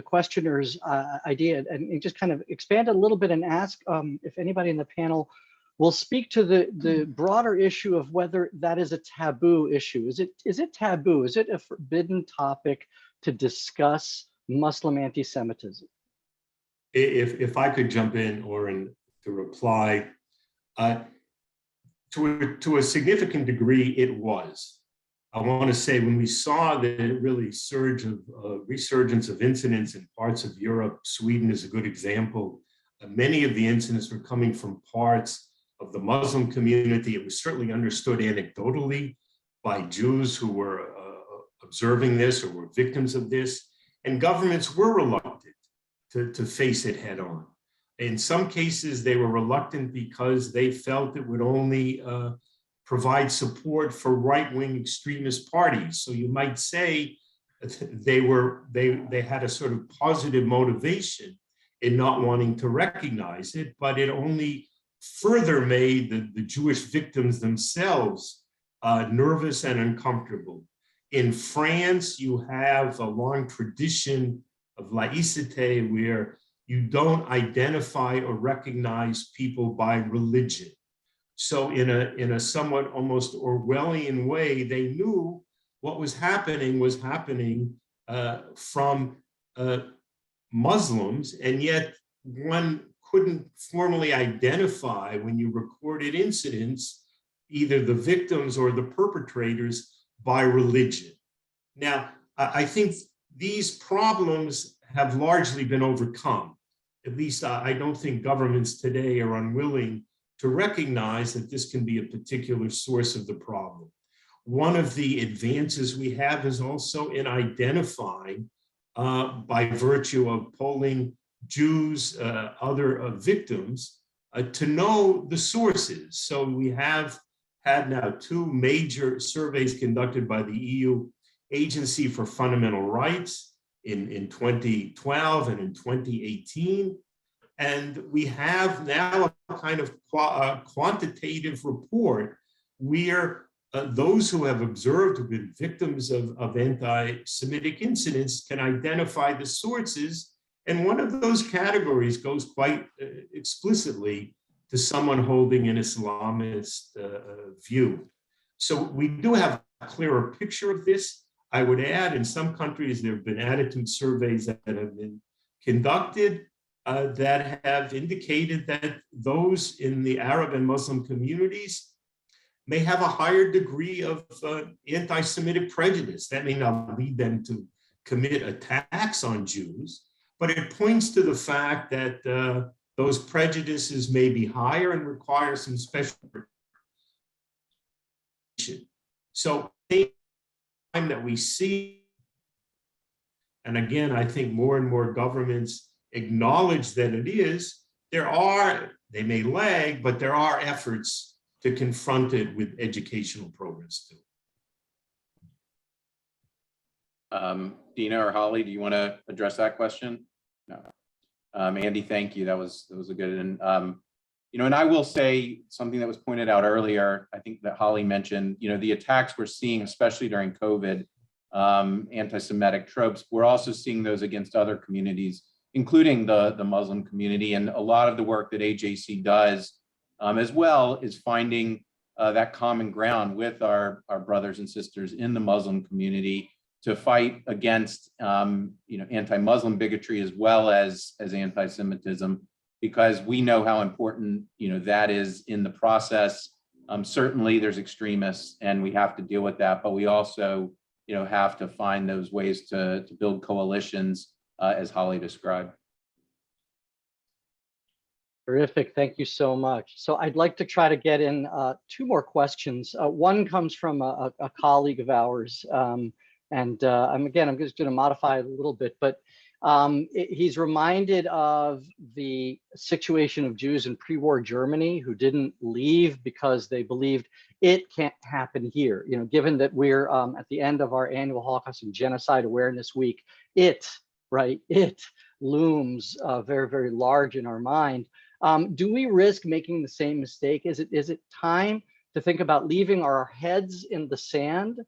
questioner's idea and just kind of expand it a little bit and ask if anybody in the panel will speak to the broader issue of whether that is a taboo issue. Is it taboo? Is it a forbidden topic to discuss Muslim anti-Semitism? If I could jump in, Oren, to reply. To a significant degree, it was. I want to say when we saw the really resurgence of incidents in parts of Europe, Sweden is a good example. Many of the incidents were coming from parts of the Muslim community. It was certainly understood anecdotally by Jews who were observing this or were victims of this. And governments were reluctant to face it head on. In some cases, they were reluctant because they felt it would only provide support for right-wing extremist parties. So you might say they had a sort of positive motivation in not wanting to recognize it, but it only further made the Jewish victims themselves nervous and uncomfortable. In France, you have a long tradition of laïcité where you don't identify or recognize people by religion. So in a somewhat almost Orwellian way, they knew what was happening from Muslims, and yet one couldn't formally identify when you recorded incidents, either the victims or the perpetrators by religion. Now, I think these problems have largely been overcome. At least I don't think governments today are unwilling to recognize that this can be a particular source of the problem. One of the advances we have is also in identifying, by virtue of polling Jews, other victims, to know the sources. So we have had now 2 major surveys conducted by the EU Agency for Fundamental Rights in 2012 and in 2018. And we have now a kind of quantitative report where those who have observed who've been victims of anti-Semitic incidents can identify the sources. And one of those categories goes quite explicitly to someone holding an Islamist view. So we do have a clearer picture of this. I would add, in some countries, there have been attitude surveys that have been conducted that have indicated that those in the Arab and Muslim communities may have a higher degree of anti-Semitic prejudice. That may not lead them to commit attacks on Jews, but it points to the fact that those prejudices may be higher and require some special protection. So the time that we see, and again, I think more and more governments acknowledge that it is, they may lag, but there are efforts to confront it with educational programs too. Dina or Holly, do you want to address that question? No. Andy, thank you. That was a good, and and I will say something that was pointed out earlier. I think that Holly mentioned, the attacks we're seeing, especially during COVID, anti-Semitic tropes. We're also seeing those against other communities, including the Muslim community, and a lot of the work that AJC does as well is finding that common ground with our brothers and sisters in the Muslim community to fight against anti-Muslim bigotry as well as anti-Semitism, because we know how important that is in the process. Certainly there's extremists and we have to deal with that, but we also have to find those ways to build coalitions as Holly described. Terrific. Thank you so much. So I'd like to try to get in two more questions. One comes from a colleague of ours. I'm just going to modify it a little bit, but he's reminded of the situation of Jews in pre-war Germany who didn't leave because they believed it can't happen here. Given that we're at the end of our annual Holocaust and Genocide Awareness Week, it looms very, very large in our mind. Do we risk making the same mistake? Is it time to think about leaving our heads in the sand?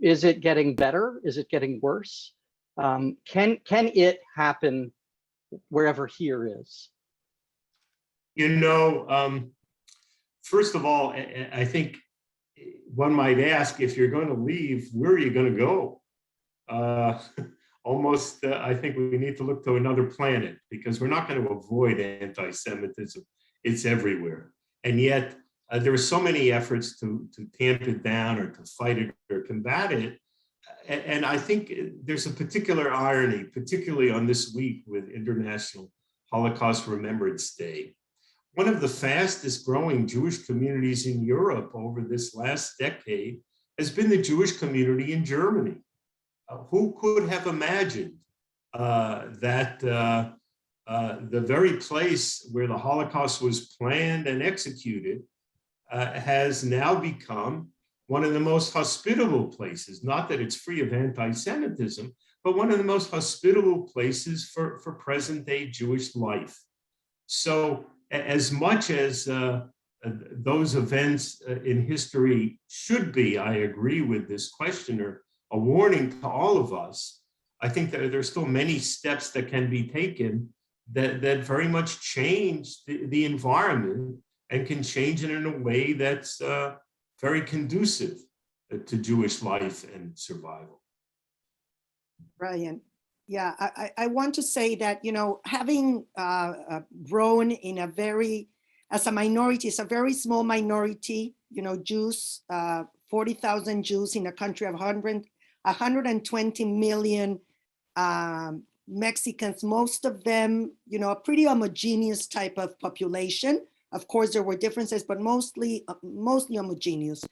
Is it getting better? Is it getting worse? Can it happen wherever here is? First of all, I think one might ask, if you're going to leave, where are you going to go? I think we need to look to another planet, because we're not going to avoid anti-Semitism. It's everywhere. And yet there are so many efforts to tamp it down or to fight it or combat it. And I think there's a particular irony, particularly on this week with International Holocaust Remembrance Day. One of the fastest growing Jewish communities in Europe over this last decade has been the Jewish community in Germany. Who could have imagined that the very place where the Holocaust was planned and executed has now become one of the most hospitable places, not that it's free of anti-Semitism, but one of the most hospitable places for present-day Jewish life. So as much as those events in history should be, I agree with this questioner, a warning to all of us, I think that there's still many steps that can be taken that very much change the environment and can change it in a way that's very conducive to Jewish life and survival. Brian, yeah, I want to say that, having grown in as a minority, it's a very small minority, Jews, 40,000 Jews in a country of 120 million Mexicans, most of them, a pretty homogeneous type of population. Of course, there were differences, but mostly homogeneous.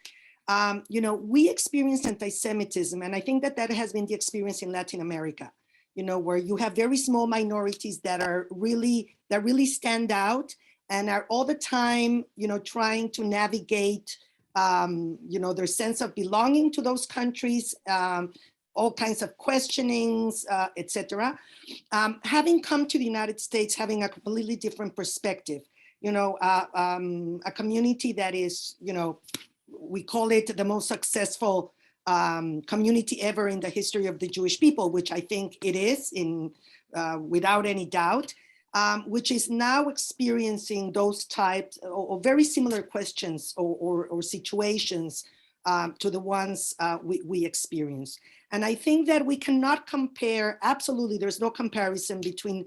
We experienced anti-Semitism, and I think that has been the experience in Latin America, where you have very small minorities that really stand out and are all the time, trying to navigate, their sense of belonging to those countries, all kinds of questionings, etc. Having come to the United States, having a completely different perspective, a community that is, we call it the most successful community ever in the history of the Jewish people, which I think it is without any doubt, which is now experiencing those types or very similar questions or situations to the ones we experience. And I think that we cannot compare, absolutely, there's no comparison between,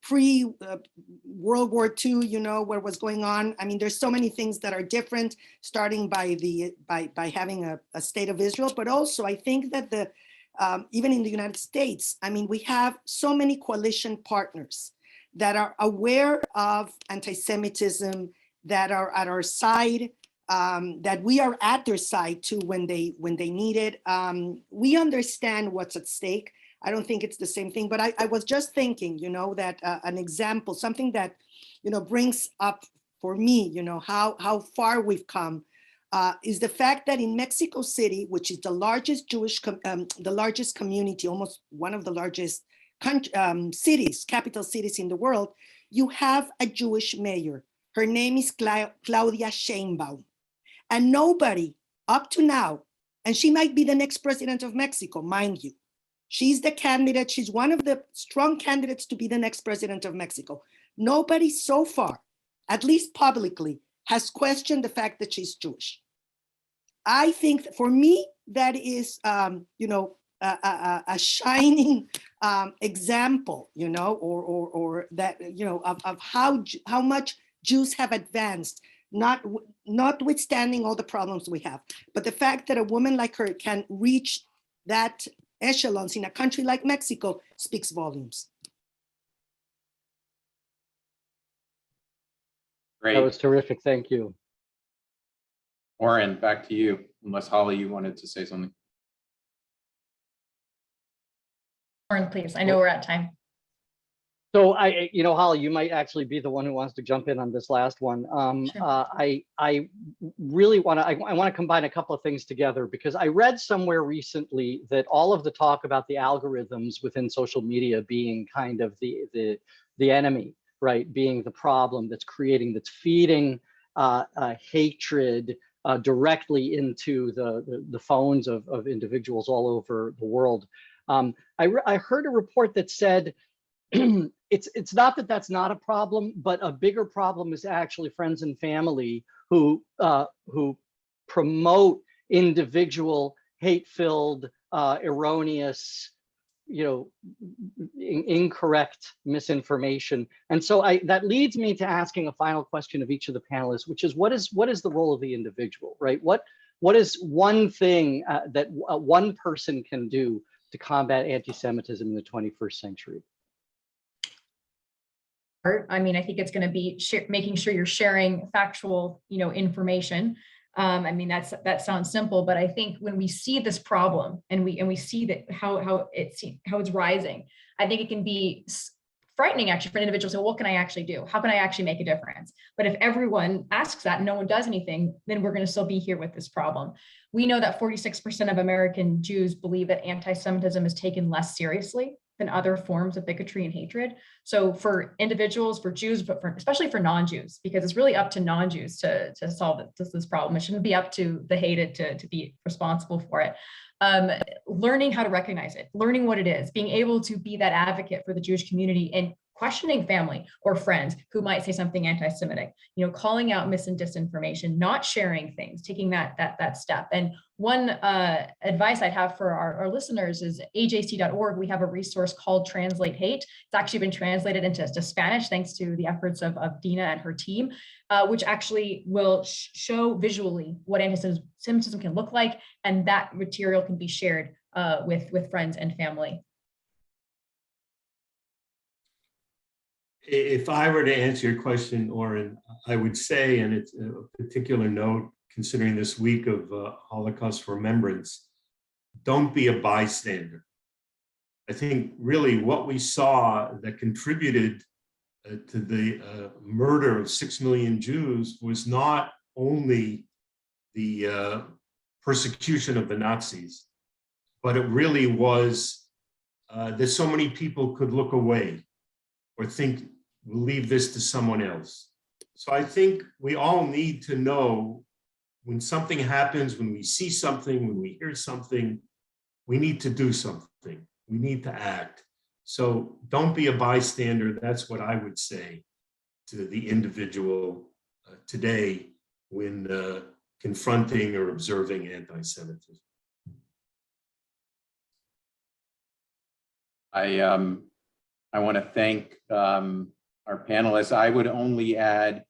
pre-World War II, what was going on. I mean, there's so many things that are different, starting by having a state of Israel, but also I think that even in the United States, I mean, we have so many coalition partners that are aware of anti-Semitism, that are at our side, that we are at their side too when they need it. We understand what's at stake. I don't think it's the same thing, but I was just thinking, that an example, something that, brings up for me, how far we've come, is the fact that in Mexico City, which is the largest the largest community, almost one of the largest cities, capital cities in the world, you have a Jewish mayor. Her name is Claudia Sheinbaum. And nobody up to now, and she might be the next president of Mexico, mind you. She's the candidate. She's one of the strong candidates to be the next president of Mexico. Nobody so far, at least publicly, has questioned the fact that she's Jewish. I think for me, that is, a shining example, or that, of how much Jews have advanced, notwithstanding all the problems we have. But the fact that a woman like her can reach that echelons in a country like Mexico speaks volumes. Great. That was terrific. Thank you. Oren, back to you, unless Holly, you wanted to say something. Lauren, please. I know we're at time. So Holly, you might actually be the one who wants to jump in on this last one. Sure. I really want to combine a couple of things together, because I read somewhere recently that all of the talk about the algorithms within social media being kind of the enemy, right, being the problem that's feeding hatred directly into the phones of individuals all over the world. I heard a report that said it's not that that's not a problem, but a bigger problem is actually friends and family who promote individual hate-filled, erroneous, incorrect misinformation. And so that leads me to asking a final question of each of the panelists, which is what is the role of the individual, right? What is one thing that one person can do to combat anti-Semitism in the 21st century? I mean, I think it's going to be making sure you're sharing factual, information. I mean, that sounds simple, but I think when we see this problem and we see that how it's rising, I think it can be frightening actually for an individual. So what can I actually do? How can I actually make a difference? But if everyone asks that and no one does anything, then we're going to still be here with this problem. We know that 46% of American Jews believe that anti-Semitism is taken less seriously than other forms of bigotry and hatred. So for individuals, for Jews, but especially for non-Jews, because it's really up to non-Jews to solve this problem. It shouldn't be up to the hated to be responsible for it. Learning how to recognize it, learning what it is, being able to be that advocate for the Jewish community, and questioning family or friends who might say something anti-Semitic, calling out mis and disinformation, not sharing things, taking that step. And one advice I'd have for our listeners is ajc.org. We have a resource called Translate Hate. It's actually been translated into Spanish thanks to the efforts of Dina and her team, which actually will show visually what anti-Semitism can look like, and that material can be shared with friends and family. If I were to answer your question, Oren, I would say, and it's a particular note, considering this week of Holocaust remembrance, don't be a bystander. I think really what we saw that contributed to the murder of 6 million Jews was not only the persecution of the Nazis, but it really was that so many people could look away or think, we'll leave this to someone else. So I think we all need to know when something happens, when we see something, when we hear something, we need to do something. We need to act. So don't be a bystander. That's what I would say to the individual today when confronting or observing anti-Semitism. I want to thank our panelists. I would only add,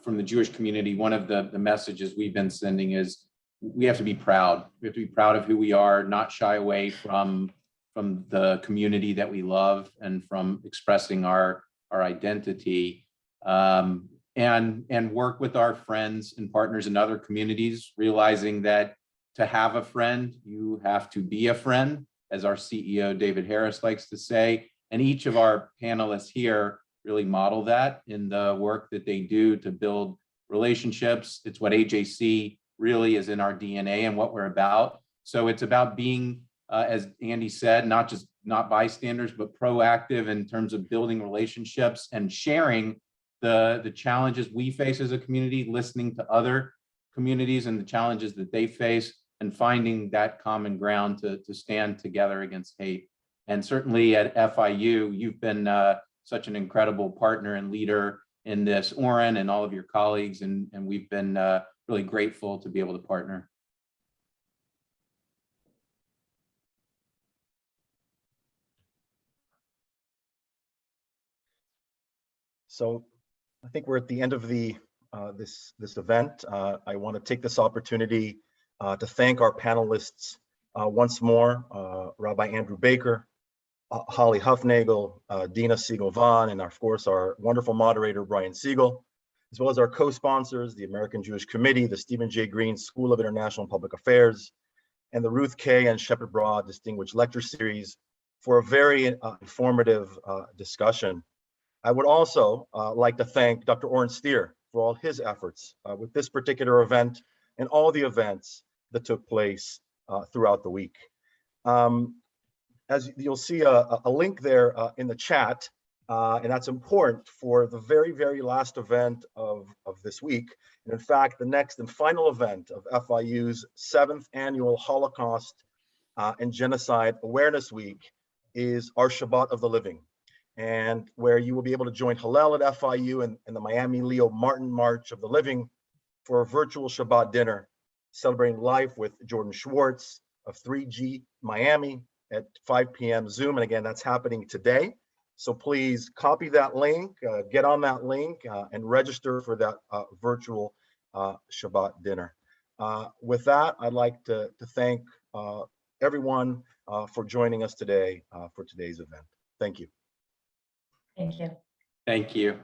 from the Jewish community, one of the messages we've been sending is we have to be proud. We have to be proud of who we are, not shy away from the community that we love and from expressing our identity, and work with our friends and partners in other communities, realizing that to have a friend, you have to be a friend, as our CEO, David Harris, likes to say. And each of our panelists here really model that in the work that they do to build relationships. It's what AJC really is in our DNA and what we're about. So it's about being, as Andy said, not bystanders, but proactive in terms of building relationships and sharing the challenges we face as a community, listening to other communities and the challenges that they face, and finding that common ground to stand together against hate. And certainly at FIU, you've been such an incredible partner and leader in this, Oren, and all of your colleagues, and we've been really grateful to be able to partner. So I think we're at the end of this event. I want to take this opportunity to thank our panelists once more, Rabbi Andrew Baker, Holly Huffnagle, Dina Siegal Vann, and of course our wonderful moderator, Brian Siegal, as well as our co-sponsors, the American Jewish Committee, the Stephen J. Green School of International Public Affairs, and the Ruth K. and Shepherd Broad Distinguished Lecture Series for a very informative discussion. I would also like to thank Dr. Oren Steer for all his efforts with this particular event and all the events that took place throughout the week. As you'll see a link there in the chat, and that's important for the very, very last event of this week. And in fact, the next and final event of FIU's 7th annual Holocaust and Genocide Awareness Week is our Shabbat of the Living, and where you will be able to join Hillel at FIU and the Miami Leo Martin March of the Living for a virtual Shabbat dinner, celebrating life with Jordan Schwartz of 3G Miami at 5 p.m. Zoom. And again, that's happening today. So please copy that link, get on that link and register for that virtual Shabbat dinner. With that, I'd like to thank everyone for joining us today for today's event. Thank you. Thank you. Thank you.